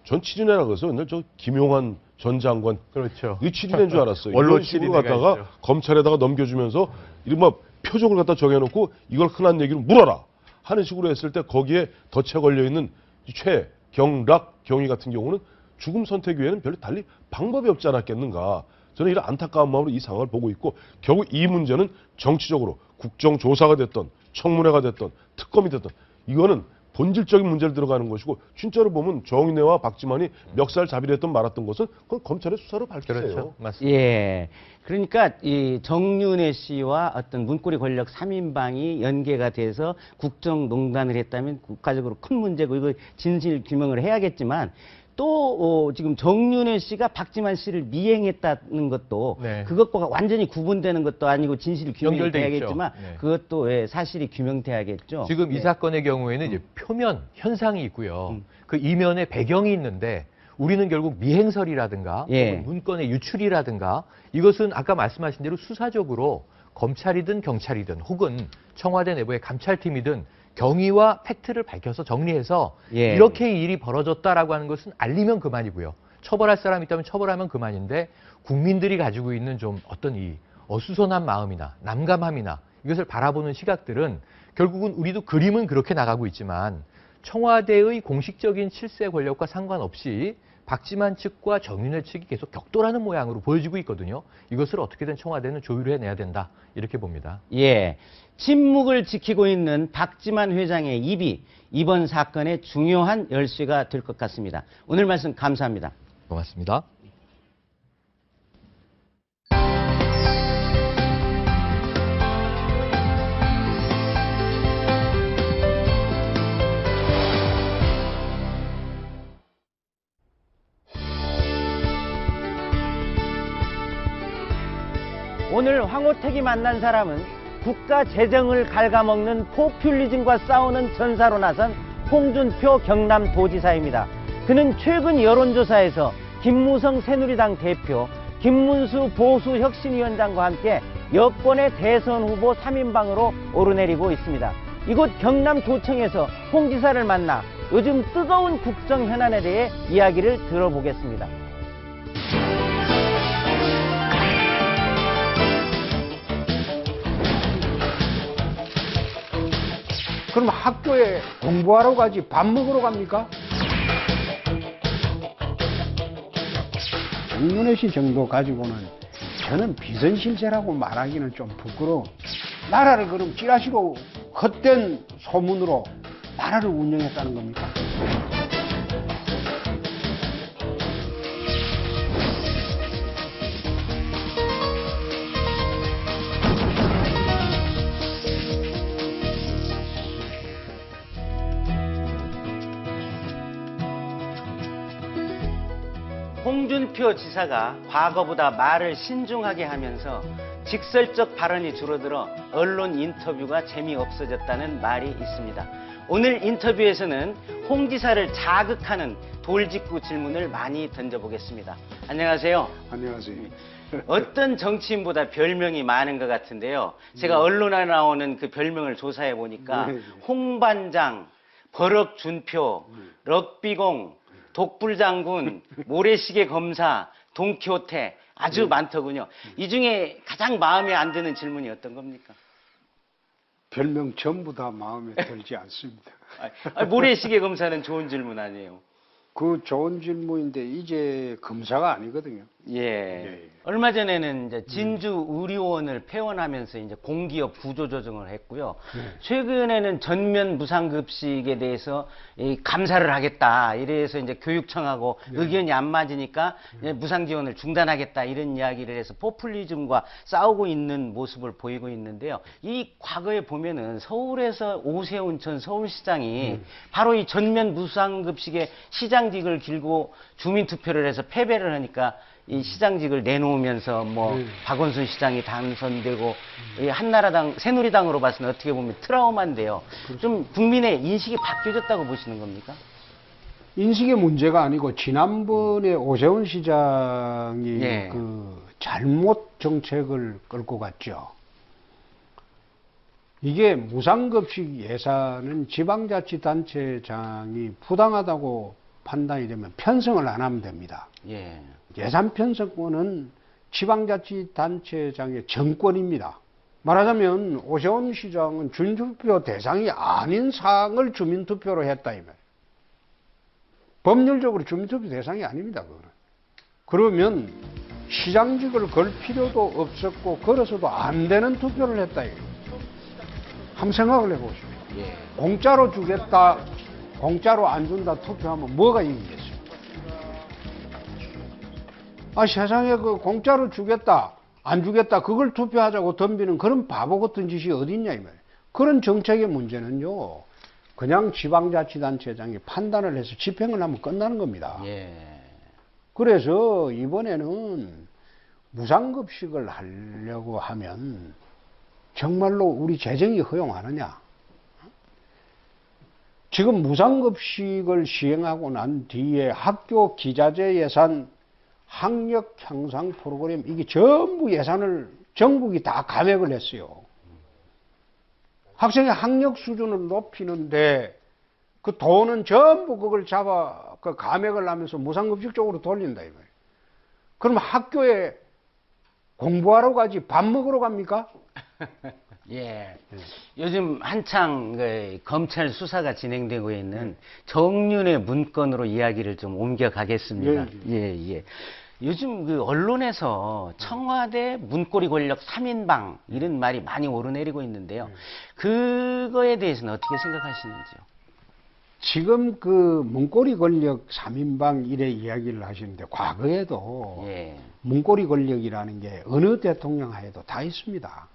전 7인회라 그래서 옛날 저 김용환 전 장관 그렇죠. 이 7인회인 줄 알았어요. 원로 이런 식으로 7인회가 갖다가 있죠. 검찰에다가 넘겨주면서 이른바 표적을 갖다 정해놓고 이걸 흔한 얘기로 물어라 하는 식으로 했을 때 거기에 덫에 걸려있는 최경락 경위 같은 경우는 죽음 선택 외에는 별로 달리 방법이 없지 않았겠는가. 저는 이런 안타까운 마음으로 이 상황을 보고 있고 결국 이 문제는 정치적으로 국정조사가 됐던 청문회가 됐던 특검이 됐던 이거는 본질적인 문제를 들어가는 것이고 진짜로 보면 정윤회와 박지만이 멱살잡이를 말았던 것은 그건 검찰의 수사로 밝히세요. 그렇죠. 맞습니다. 예. 그러니까 이 정윤회 씨와 어떤 문고리 권력 3인방이 연계가 돼서 국정농단을 했다면 국가적으로 큰 문제고 이거 진실 규명을 해야겠지만 또 지금 정윤회 씨가 박지만 씨를 미행했다는 것도 그것과 완전히 구분되는 것도 아니고 진실 규명돼야겠지만 그것도 사실이 규명돼야겠죠. 지금 이 사건의 경우에는 이제 표면 현상이 있고요. 그 이면에 배경이 있는데 우리는 결국 미행설이라든가 혹은 문건의 유출이라든가 이것은 아까 말씀하신 대로 수사적으로 검찰이든 경찰이든 혹은 청와대 내부의 감찰팀이든 경위와 팩트를 밝혀서 정리해서 이렇게 일이 벌어졌다라고 하는 것은 알리면 그만이고요. 처벌할 사람이 있다면 처벌하면 그만인데 국민들이 가지고 있는 좀 어떤 이 어수선한 마음이나 난감함이나 이것을 바라보는 시각들은 결국은 우리도 그림은 그렇게 나가고 있지만 청와대의 공식적인 칠세 권력과 상관없이 박지만 측과 정윤회 측이 계속 격돌하는 모양으로 보여지고 있거든요. 이것을 어떻게든 청와대는 조율해내야 된다. 이렇게 봅니다. 예. 침묵을 지키고 있는 박지만 회장의 입이 이번 사건의 중요한 열쇠가 될 것 같습니다. 오늘 말씀 감사합니다. 고맙습니다. 오늘 황호택이 만난 사람은 국가 재정을 갉아먹는 포퓰리즘과 싸우는 전사로 나선 홍준표 경남도지사입니다. 그는 최근 여론조사에서 김무성 새누리당 대표, 김문수 보수혁신위원장과 함께 여권의 대선 후보 3인방으로 오르내리고 있습니다. 이곳 경남도청에서 홍 지사를 만나 요즘 뜨거운 국정 현안에 대해 이야기를 들어보겠습니다. 그럼 학교에 공부하러 가지 밥 먹으러 갑니까? 정윤회 씨 정도 가지고는 저는 비선실세라고 말하기는 좀 부끄러워. 나라를 그럼 찌라시고 헛된 소문으로 나라를 운영했다는 겁니까? 홍준표 지사가 과거보다 말을 신중하게 하면서 직설적 발언이 줄어들어 언론 인터뷰가 재미없어졌다는 말이 있습니다. 오늘 인터뷰에서는 홍 지사를 자극하는 돌직구 질문을 많이 던져보겠습니다. 안녕하세요. 안녕하세요. 어떤 정치인보다 별명이 많은 것 같은데요. 제가 언론에 나오는 그 별명을 조사해 보니까 홍반장, 버럭준표, 럭비공, 독불장군, 모래시계 검사, 돈키호테 아주 많더군요. 이 중에 가장 마음에 안 드는 질문이 어떤 겁니까? 별명 전부 다 마음에 들지 않습니다. 모래시계 검사는 좋은 질문 아니에요? 그 좋은 질문인데 이제 검사가 아니거든요. 예. 얼마 전에는 이제 진주 의료원을 폐원하면서 이제 공기업 구조조정을 했고요. 최근에는 전면 무상급식에 대해서 감사를 하겠다. 이래서 이제 교육청하고 의견이 안 맞으니까 이제 무상지원을 중단하겠다. 이런 이야기를 해서 포퓰리즘과 싸우고 있는 모습을 보이고 있는데요. 이 과거에 보면은 서울에서 오세훈 전 서울시장이 바로 이 전면 무상급식에 시장직을 길고 주민투표를 해서 패배를 하니까 이 시장직을 내놓으면서 뭐 박원순 시장이 당선되고 이 한나라당 새누리당으로 봐서는 어떻게 보면 트라우마인데요. 좀 국민의 인식이 바뀌어졌다고 보시는 겁니까? 인식의 문제가 아니고 지난번에 오세훈 시장이 그 잘못 정책을 끌고 갔죠. 이게 무상급식 예산은 지방자치단체장이 부당하다고 판단이 되면 편성을 안 하면 됩니다. 예산 편성권은 지방자치단체장의 정권입니다. 말하자면 오세훈 시장은 주민투표 대상이 아닌 사항을 주민투표로 했다 이 말. 법률적으로 주민투표 대상이 아닙니다. 그거는. 그러면 시장직을 걸 필요도 없었고 걸어서도 안 되는 투표를 했다 이거예요. 한번 생각을 해보십시오. 공짜로 주겠다, 공짜로 안 준다 투표하면 뭐가 이기겠어요? 세상에 그 공짜로 주겠다, 안 주겠다, 그걸 투표하자고 덤비는 그런 바보 같은 짓이 어딨냐, 이 말이에요. 그런 정책의 문제는요, 그냥 지방자치단체장이 판단을 해서 집행을 하면 끝나는 겁니다. 그래서 이번에는 무상급식을 하려고 하면 정말로 우리 재정이 허용하느냐? 지금 무상급식을 시행하고 난 뒤에 학교 기자재 예산, 학력 향상 프로그램, 이게 전부 예산을 전국이 다 감액을 했어요. 학생의 학력 수준을 높이는데 그 돈은 전부 그걸 잡아 그 감액을 하면서 무상급식 쪽으로 돌린다 이거예요. 그럼 학교에 공부하러 가지 밥 먹으러 갑니까? 예. 요즘 한창 검찰 수사가 진행되고 있는 정윤의 문건으로 이야기를 좀 옮겨가겠습니다. 예. 요즘 그 언론에서 청와대 문고리 권력 3인방 이런 말이 많이 오르내리고 있는데요. 그거에 대해서는 어떻게 생각하시는지요? 지금 그 문고리 권력 3인방 이래 이야기를 하시는데 과거에도 문고리 권력이라는 게 어느 대통령 하에도 다 있습니다.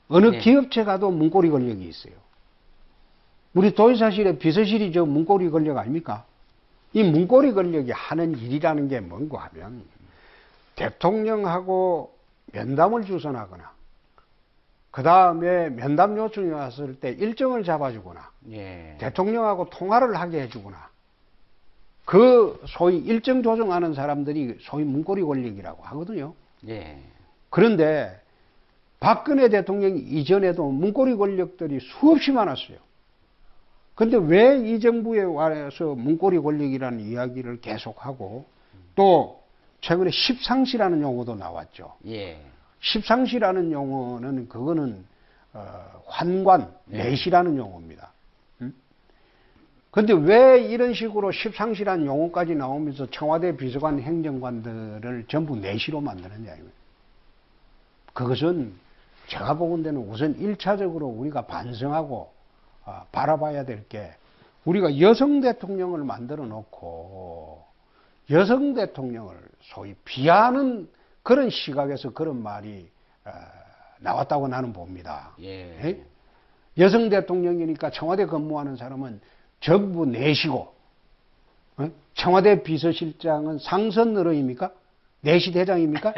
어느 기업체 가도 문고리 권력이 있어요. 우리 도의사실의 비서실이 저 문고리 권력 아닙니까? 이 문고리 권력이 하는 일이라는 게 뭔고 하면 대통령하고 면담을 주선하거나 그 다음에 면담 요청이 왔을 때 일정을 잡아주거나 대통령하고 통화를 하게 해주거나 그 소위 일정 조정하는 사람들이 소위 문고리 권력이라고 하거든요. 그런데 박근혜 대통령 이전에도 문고리 권력들이 수없이 많았어요. 근데 왜 이 정부에 와서 문고리 권력이라는 이야기를 계속하고 또 최근에 십상시라는 용어도 나왔죠. 십상시라는 용어는 그거는 환관, 내시라는 용어입니다. 근데 왜 이런 식으로 십상시라는 용어까지 나오면서 청와대 비서관 행정관들을 전부 내시로 만드느냐. 그것은 제가 보건대는 우선 1차적으로 우리가 반성하고 바라봐야 될 게 우리가 여성 대통령을 만들어 놓고 여성 대통령을 소위 비하하는 그런 시각에서 그런 말이 나왔다고 나는 봅니다. 여성 대통령이니까 청와대 근무하는 사람은 전부 내시고 청와대 비서실장은 상선 너러입니까? 내시 대장입니까?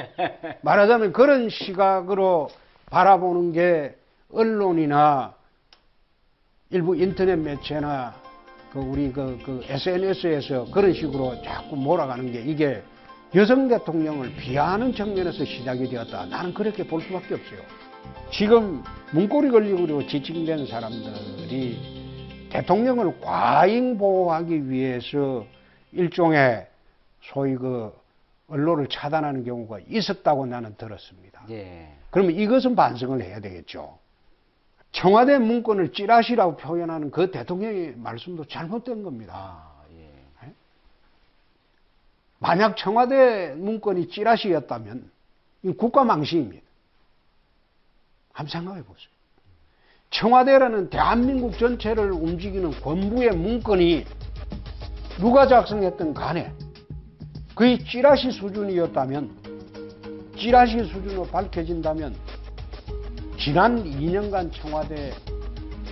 말하자면 그런 시각으로 바라보는 게 언론이나 일부 인터넷 매체나 우리 SNS에서 그런 식으로 자꾸 몰아가는 게 이게 여성 대통령을 비하하는 측면에서 시작이 되었다. 나는 그렇게 볼 수밖에 없어요. 지금 문고리 권력으로 지칭된 사람들이 대통령을 과잉 보호하기 위해서 일종의 소위 언론을 차단하는 경우가 있었다고 나는 들었습니다. 그러면 이것은 반성을 해야 되겠죠. 청와대 문건을 찌라시라고 표현하는 그 대통령의 말씀도 잘못된 겁니다. 만약 청와대 문건이 찌라시였다면 국가 망신입니다. 한번 생각해 보세요. 청와대라는 대한민국 전체를 움직이는 권부의 문건이 누가 작성했든 간에 그의 찌라시 수준이었다면 찌라시 수준으로 밝혀진다면 지난 2년간 청와대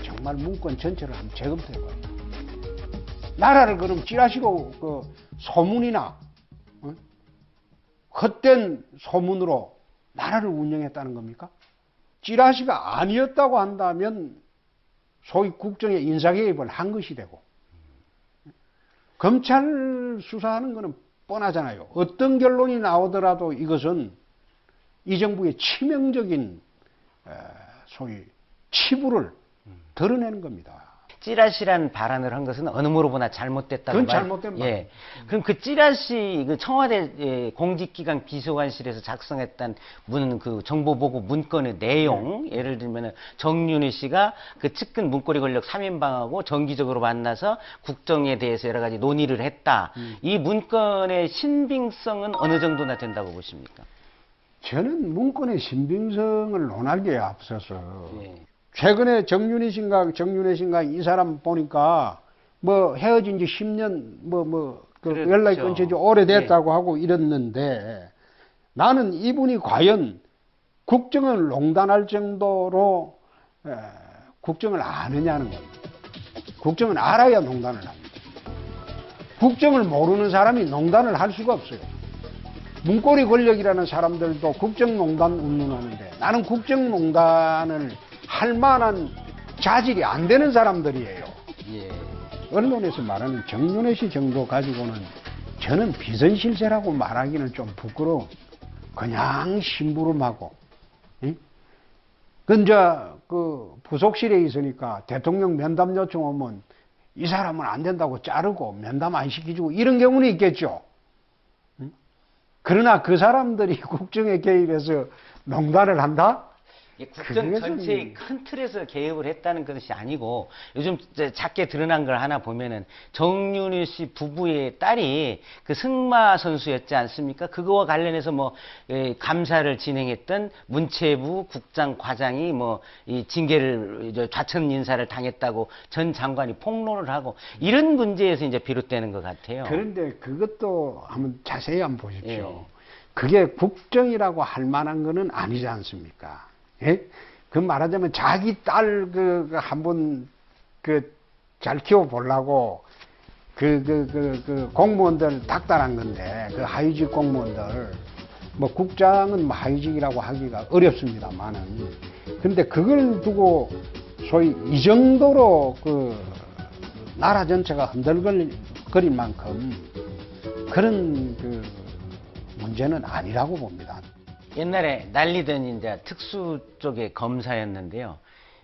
정말 문건 전체를 한번 재검토해봐요. 나라를 그럼 찌라시로 소문이나 헛된 소문으로 나라를 운영했다는 겁니까? 찌라시가 아니었다고 한다면 소위 국정에 인사개입을 한 것이 되고 검찰 수사하는 것은 뻔하잖아요. 어떤 결론이 나오더라도 이것은 이 정부의 치명적인 소위 치부를 드러내는 겁니다. 찌라시라는 발언을 한 것은 어느 모로보나 잘못됐다는 그건 잘못된 말. 그럼 그 찌라시 청와대 공직기관 비서관실에서 작성했던 정보보고 문건의 내용, 예를 들면 정윤희 씨가 그 측근 문고리 권력 3인방하고 정기적으로 만나서 국정에 대해서 여러 가지 논의를 했다. 이 문건의 신빙성은 어느 정도나 된다고 보십니까? 저는 문건의 신빙성을 논하기에 앞서서 최근에 정윤희 씨인가 이 사람 보니까 헤어진 지 10년 그렇죠. 연락이 끊긴 지 오래됐다고 하고 이랬는데 나는 이분이 과연 국정을 농단할 정도로 국정을 아느냐는 겁니다. 국정을 알아야 농단을 합니다. 국정을 모르는 사람이 농단을 할 수가 없어요. 문고리 권력이라는 사람들도 국정농단 운운하는데 나는 국정농단을 할 만한 자질이 안 되는 사람들이에요. 언론에서 말하는 정윤회 씨 정도 가지고는 저는 비선실세라고 말하기는 좀 부끄러워. 그냥 심부름하고. 부속실에 있으니까 대통령 면담 요청 오면 이 사람은 안 된다고 자르고 면담 안 시켜주고 이런 경우는 있겠죠. 그러나 그 사람들이 국정에 개입해서 농단을 한다? 국정 전체의 큰 틀에서 개입을 했다는 것이 아니고 요즘 작게 드러난 걸 하나 보면은 정윤희 씨 부부의 딸이 그 승마 선수였지 않습니까? 그거와 관련해서 뭐 감사를 진행했던 문체부 국장 과장이 뭐 이 징계를 좌천 인사를 당했다고 전 장관이 폭로를 하고 이런 문제에서 이제 비롯되는 것 같아요. 그런데 그것도 한번 자세히 한번 보십시오. 그게 국정이라고 할 만한 거는 아니지 않습니까? 예? 그 말하자면 자기 딸 한번 잘 키워 보려고 공무원들 닥달한 건데 그 하위직 공무원들 뭐 국장은 뭐 하위직이라고 하기가 어렵습니다만은 근데 그걸 두고 소위 이 정도로 나라 전체가 흔들거릴 만큼 그런 문제는 아니라고 봅니다. 옛날에 난리던 이제 특수 쪽의 검사였는데요.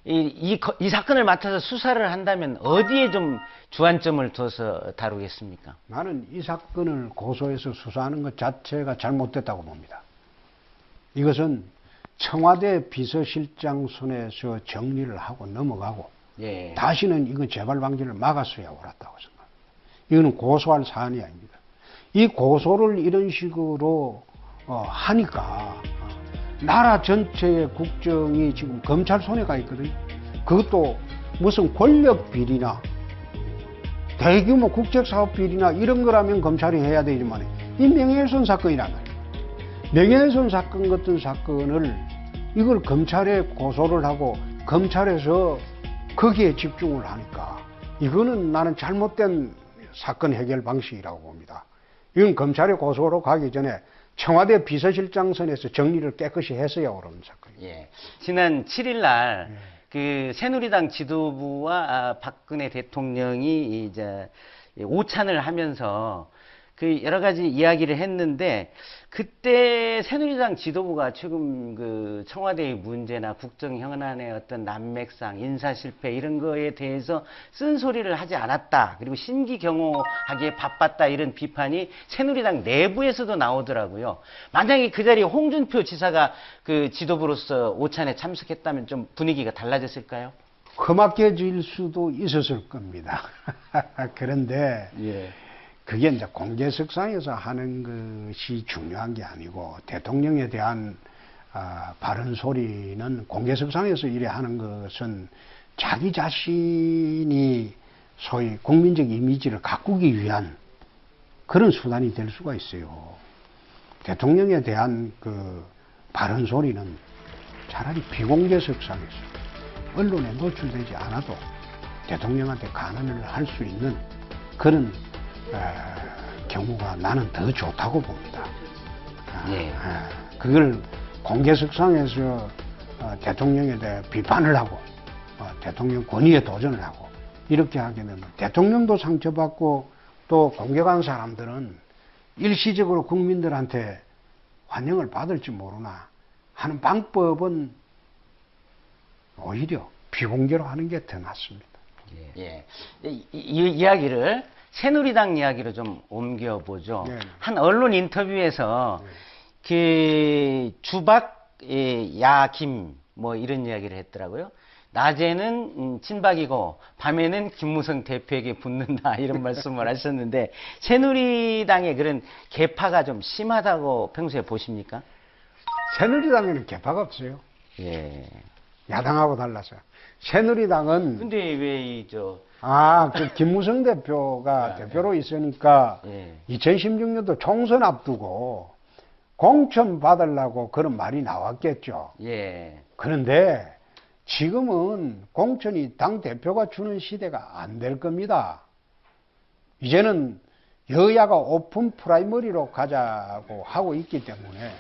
이 사건을 맡아서 수사를 한다면 어디에 좀 주안점을 둬서 다루겠습니까? 나는 이 사건을 고소해서 수사하는 것 자체가 잘못됐다고 봅니다. 이것은 청와대 비서실장 손에서 정리를 하고 넘어가고 다시는 이거 재발 방지를 막았어야 옳았다고 생각합니다. 이거는 고소할 사안이 아닙니다. 이 고소를 이런 식으로 하니까 나라 전체의 국정이 지금 검찰 손에 가 있거든요. 그것도 무슨 권력 비리나 대규모 국책사업 비리나 이런 거라면 검찰이 해야 되지만 이 명예훼손 사건이란 말이에요. 명예훼손 사건 같은 사건을 이걸 검찰에 고소를 하고 검찰에서 거기에 집중을 하니까 이거는 나는 잘못된 사건 해결 방식이라고 봅니다. 이건 검찰에 고소로 가기 전에 청와대 비서실장 선에서 정리를 깨끗이 했어야 옳은 사건이에요. 지난 7일 날 그 새누리당 지도부와 박근혜 대통령이 이제 오찬을 하면서 그 여러 가지 이야기를 했는데 그때 새누리당 지도부가 최근 그 청와대의 문제나 국정 현안의 어떤 난맥상, 인사 실패 이런 거에 대해서 쓴소리를 하지 않았다. 그리고 신기경호하기에 바빴다 이런 비판이 새누리당 내부에서도 나오더라고요. 만약에 그 자리에 홍준표 지사가 그 지도부로서 오찬에 참석했다면 좀 분위기가 달라졌을까요? 험악해질 수도 있었을 겁니다. 그런데 그게 이제 공개석상에서 하는 것이 중요한 게 아니고 대통령에 대한 바른 소리는 공개석상에서 이래 하는 것은 자기 자신이 소위 국민적 이미지를 가꾸기 위한 그런 수단이 될 수가 있어요. 대통령에 대한 바른 소리는 차라리 비공개석상에서 언론에 노출되지 않아도 대통령한테 간언을 할 수 있는 그런 경우가 나는 더 좋다고 봅니다. 그걸 공개석상에서 대통령에 대해 비판을 하고 대통령 권위에 도전을 하고 이렇게 하게 되면 대통령도 상처받고 또 공격한 사람들은 일시적으로 국민들한테 환영을 받을지 모르나 하는 방법은 오히려 비공개로 하는 게 더 낫습니다. 이 이야기를 새누리당 이야기로 좀 옮겨보죠. 한 언론 인터뷰에서 그 주박 야김 뭐 이런 이야기를 했더라고요. 낮에는 친박이고 밤에는 김무성 대표에게 붙는다 이런 말씀을 하셨는데 새누리당의 그런 개파가 좀 심하다고 평소에 보십니까? 새누리당에는 개파가 없어요. 야당하고 달라서. 새누리당은 근데 왜 그 김무성 대표가 대표로 있으니까 2016년도 총선 앞두고 공천 받으려고 그런 말이 나왔겠죠. 그런데 지금은 공천이 당 대표가 주는 시대가 안 될 겁니다. 이제는 여야가 오픈 프라이머리로 가자고 하고 있기 때문에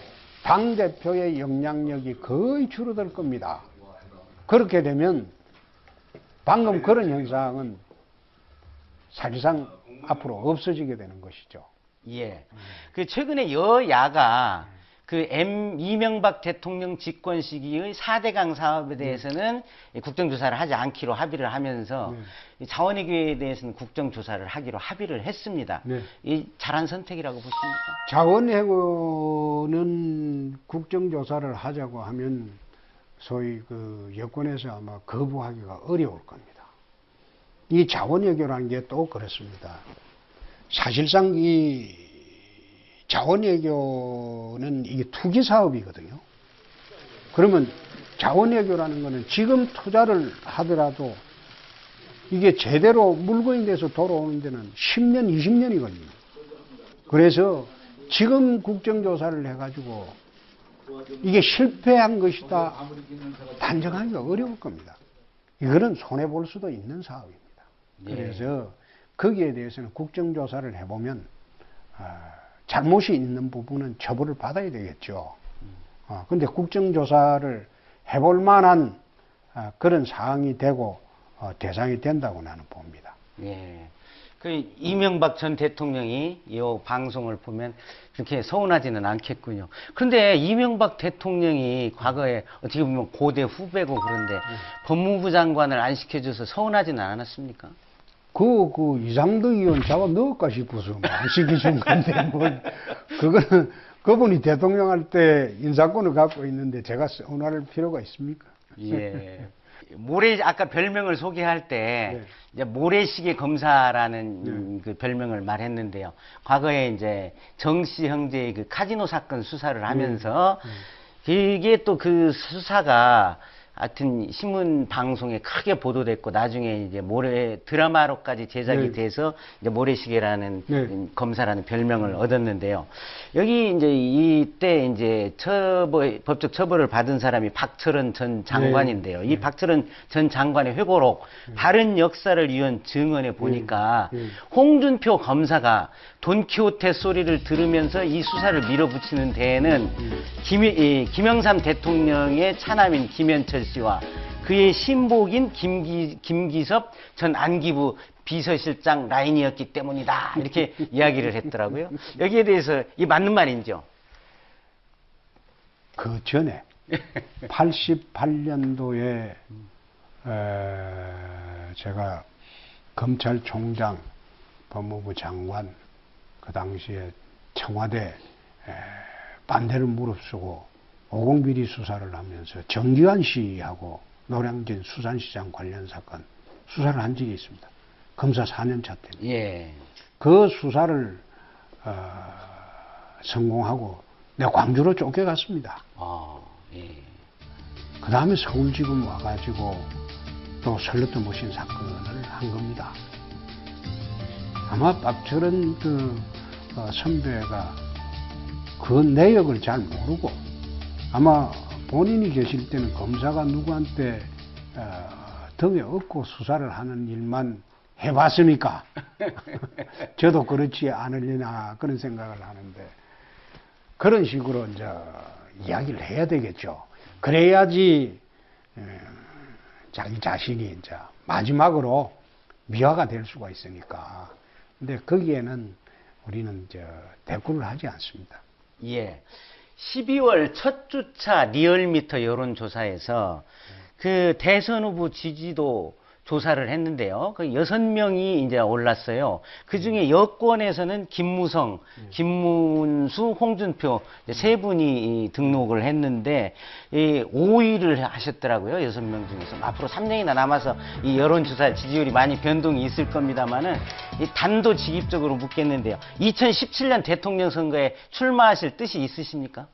당 대표의 영향력이 거의 줄어들 겁니다. 그렇게 되면 방금 그런 현상은 사실상 앞으로 없어지게 되는 것이죠. 그 최근에 여야가 그 이명박 대통령 집권 시기의 4대강 사업에 대해서는 국정조사를 하지 않기로 합의를 하면서 자원외교에 대해서는 국정조사를 하기로 합의를 했습니다. 이 잘한 선택이라고 보십니까? 자원외교는 국정조사를 하자고 하면 소위 그 여권에서 아마 거부하기가 어려울 겁니다. 이 자원외교라는 게 또 그렇습니다. 사실상 이 자원외교는 이게 투기 사업이거든요. 그러면 자원외교라는 거는 지금 투자를 하더라도 이게 제대로 물건이 돼서 돌아오는 데는 10년, 20년이 걸립니다. 그래서 지금 국정조사를 해가지고 이게 실패한 것이다 단정하기가 어려울 겁니다. 이거는 손해볼 수도 있는 사업입니다. 그래서 거기에 대해서는 국정조사를 해보면 잘못이 있는 부분은 처벌을 받아야 되겠죠. 근데 국정조사를 해볼 만한 그런 사항이 되고 대상이 된다고 나는 봅니다. 예. 그 이명박 전 대통령이 이 방송을 보면 그렇게 서운하지는 않겠군요. 그런데 이명박 대통령이 과거에 어떻게 보면 고대 후배고 그런데 법무부 장관을 안 시켜줘서 서운하지는 않았습니까? 그 이상득 의원 잡아 넣을까 싶어서 안 시켜준 건데 그거는 그분이 대통령 할 때 인사권을 갖고 있는데 제가 서운할 필요가 있습니까? 예. 아까 별명을 소개할 때 이제 모래시계 검사라는 그 별명을 말했는데요. 과거에 이제 정씨 형제의 그 카지노 사건 수사를 하면서 이게 또 그 수사가 하여튼 신문 방송에 크게 보도됐고 나중에 이제 드라마로까지 제작이 돼서 이제 모래시계라는 검사라는 별명을 얻었는데요. 여기 이제 이때 이제 법적 처벌을 받은 사람이 박철원 전 장관인데요. 이 박철원 전 장관의 회고록 다른 역사를 위한 증언에 보니까 홍준표 검사가 돈키호테 소리를 들으면서 이 수사를 밀어붙이는 데에는 김영삼 대통령의 차남인 김현철 씨와 그의 신복인 김기섭 전 안기부 비서실장 라인이었기 때문이다. 이렇게 이야기를 했더라고요. 여기에 대해서 이 맞는 말인죠? 그 전에 88년도에 제가 검찰총장, 법무부 장관, 그 당시에 청와대 반대를 무릅쓰고 오공비리 수사를 하면서 정기환 씨하고 노량진 수산시장 관련 사건 수사를 한 적이 있습니다. 검사 4년 차 때입니다. 예. 그 수사를 성공하고 내가 광주로 쫓겨갔습니다. 예. 그 다음에 서울지검 와가지고 또 설레트 모신 사건을 한 겁니다. 아마 박철원 선배가 그 내역을 잘 모르고 아마 본인이 계실 때는 검사가 누구한테 등에 업고 수사를 하는 일만 해봤으니까 저도 그렇지 않으려나 그런 생각을 하는데 그런 식으로 이제 이야기를 해야 되겠죠. 그래야지 자기 자신이 이제 마지막으로 미화가 될 수가 있으니까. 근데 거기에는 우리는 이제 대꾸를 하지 않습니다. 예. 12월 첫 주차 리얼미터 여론조사에서 그 대선 후보 지지도 조사를 했는데요. 그 6명이 이제 올랐어요. 그 중에 여권에서는 김무성, 김문수, 홍준표 세 분이 등록을 했는데 5위를 하셨더라고요. 6명 중에서. 앞으로 3년이나 남아서 이 여론조사 지지율이 많이 변동이 있을 겁니다만은 단도직입적으로 묻겠는데요. 2017년 대통령 선거에 출마하실 뜻이 있으십니까?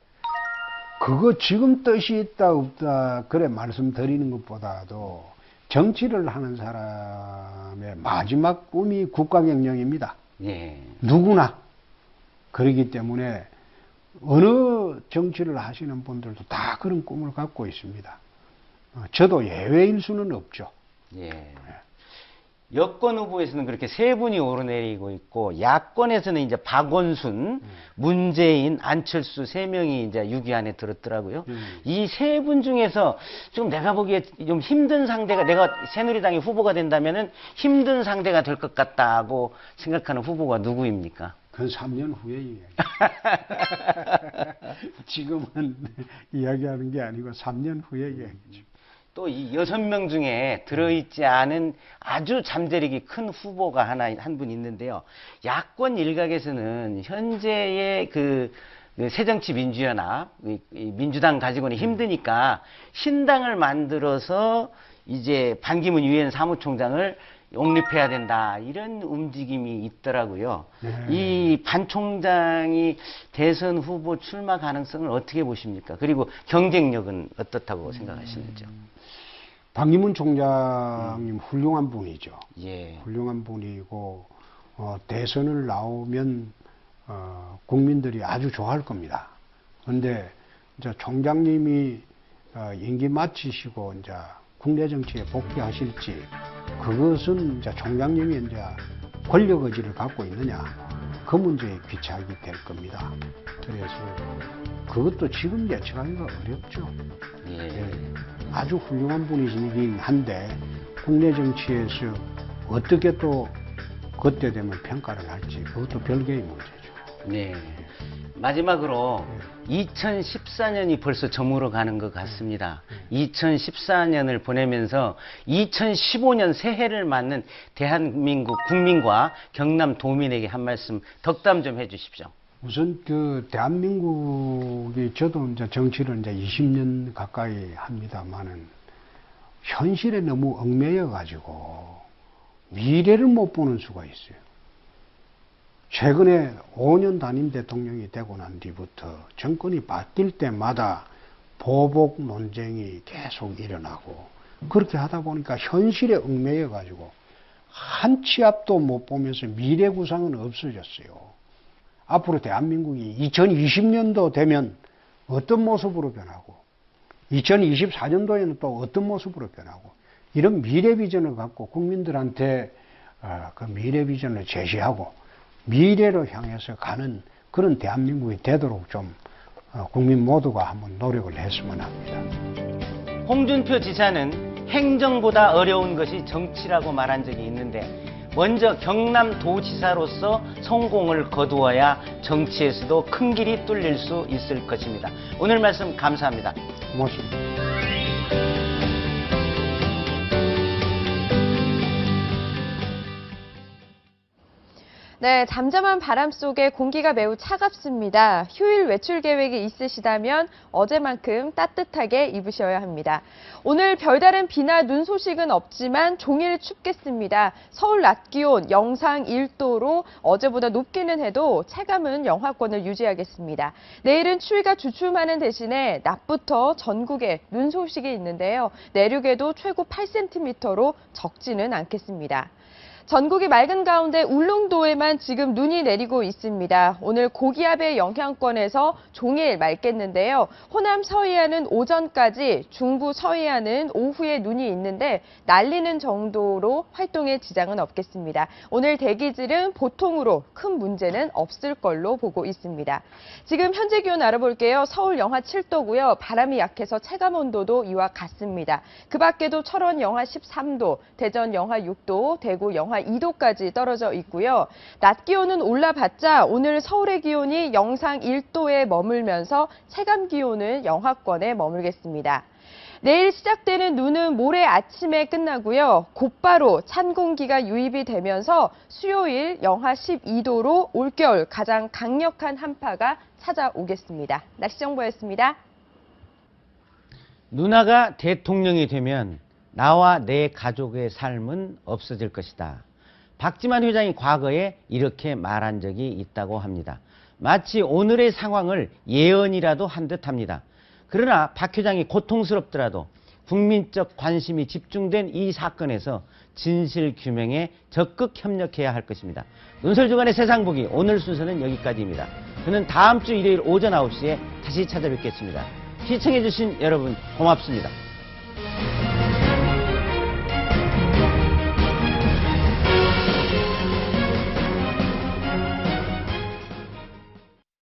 그거 지금 뜻이 있다 없다 그래 말씀드리는 것보다도 정치를 하는 사람의 마지막 꿈이 국가경영입니다. 예. 누구나. 그렇기 때문에 어느 정치를 하시는 분들도 다 그런 꿈을 갖고 있습니다. 저도 예외일 수는 없죠. 예. 여권 후보에서는 그렇게 세 분이 오르내리고 있고 야권에서는 이제 박원순, 문재인, 안철수 세 명이 이제 6위 안에 들었더라고요. 이 세 분 중에서 좀 내가 보기에 좀 힘든 상대가 내가 새누리당의 후보가 된다면은 힘든 상대가 될 것 같다고 생각하는 후보가 누구입니까? 그건 3년 후에 이야기. 지금은 이야기하는 게 아니고 3년 후에 이야기죠. 또 이 6명 중에 들어있지 않은 아주 잠재력이 큰 후보가 한 분 있는데요. 야권 일각에서는 현재의 그 새정치민주연합, 이 민주당 가지고는 힘드니까 신당을 만들어서 이제 반기문 유엔 사무총장을 용립해야 된다, 이런 움직임이 있더라고요. 이 반 총장이 대선 후보 출마 가능성을 어떻게 보십니까? 그리고 경쟁력은 어떻다고 생각하시는지요? 반기문 총장님 훌륭한 분이죠. 예. 훌륭한 분이고 대선을 나오면 국민들이 아주 좋아할 겁니다. 그런데 이제 총장님이 임기 마치시고 이제 국내 정치에 복귀하실지, 그것은 이제 총장님이 이제 권력 의지를 갖고 있느냐, 그 문제에 귀착이 될 겁니다. 그래서 그것도 지금 예측하기가 어렵죠. 예. 네. 아주 훌륭한 분이시긴 한데 국내 정치에서 어떻게 또 그때 되면 평가를 할지, 그것도 별개의 문제죠. 네. 마지막으로 2014년이 벌써 저물어 가는 것 같습니다. 2014년을 보내면서 2015년 새해를 맞는 대한민국 국민과 경남 도민에게 한 말씀 덕담 좀 해주십시오. 우선 그 대한민국이, 저도 이제 정치를 이제 20년 가까이 합니다만은 현실에 너무 얽매여 가지고 미래를 못 보는 수가 있어요. 최근에 5년 단임 대통령이 되고 난 뒤부터 정권이 바뀔 때마다 보복 논쟁이 계속 일어나고, 그렇게 하다 보니까 현실에 얽매여 가지고 한 치 앞도 못 보면서 미래 구상은 없어졌어요. 앞으로 대한민국이 2020년도 되면 어떤 모습으로 변하고, 2024년도에는 또 어떤 모습으로 변하고, 이런 미래 비전을 갖고 국민들한테 그 미래 비전을 제시하고 미래로 향해서 가는 그런 대한민국이 되도록 좀 국민 모두가 한번 노력을 했으면 합니다. 홍준표 지사는 행정보다 어려운 것이 정치라고 말한 적이 있는데, 먼저 경남도지사로서 성공을 거두어야 정치에서도 큰 길이 뚫릴 수 있을 것입니다. 오늘 말씀 감사합니다. 고맙습니다. 네, 잠잠한 바람 속에 공기가 매우 차갑습니다. 휴일 외출 계획이 있으시다면 어제만큼 따뜻하게 입으셔야 합니다. 오늘 별다른 비나 눈 소식은 없지만 종일 춥겠습니다. 서울 낮 기온 영상 1도로 어제보다 높기는 해도 체감은 영하권을 유지하겠습니다. 내일은 추위가 주춤하는 대신에 낮부터 전국에 눈 소식이 있는데요. 내륙에도 최고 8cm로 적지는 않겠습니다. 전국이 맑은 가운데 울릉도에만 지금 눈이 내리고 있습니다. 오늘 고기압의 영향권에서 종일 맑겠는데요. 호남 서해안은 오전까지, 중부 서해안은 오후에 눈이 있는데 날리는 정도로 활동에 지장은 없겠습니다. 오늘 대기질은 보통으로 큰 문제는 없을 걸로 보고 있습니다. 지금 현재 기온 알아볼게요. 서울 영하 7도고요. 바람이 약해서 체감 온도도 이와 같습니다. 그 밖에도 철원 영하 13도, 대전 영하 6도, 대구 영하 2도까지 떨어져 있고요. 낮 기온은 올라봤자 오늘 서울의 기온이 영상 1도에 머물면서 체감 기온은 영하권에 머물겠습니다. 내일 시작되는 눈은 모레 아침에 끝나고요. 곧바로 찬 공기가 유입이 되면서 수요일 영하 12도로 올겨울 가장 강력한 한파가 찾아오겠습니다. 날씨 정보였습니다. 누나가 대통령이 되면 나와 내 가족의 삶은 없어질 것이다. 박지만 회장이 과거에 이렇게 말한 적이 있다고 합니다. 마치 오늘의 상황을 예언이라도 한 듯합니다. 그러나 박 회장이 고통스럽더라도 국민적 관심이 집중된 이 사건에서 진실 규명에 적극 협력해야 할 것입니다. 논설주간의 세상보기 오늘 순서는 여기까지입니다. 저는 다음 주 일요일 오전 9시에 다시 찾아뵙겠습니다. 시청해주신 여러분 고맙습니다.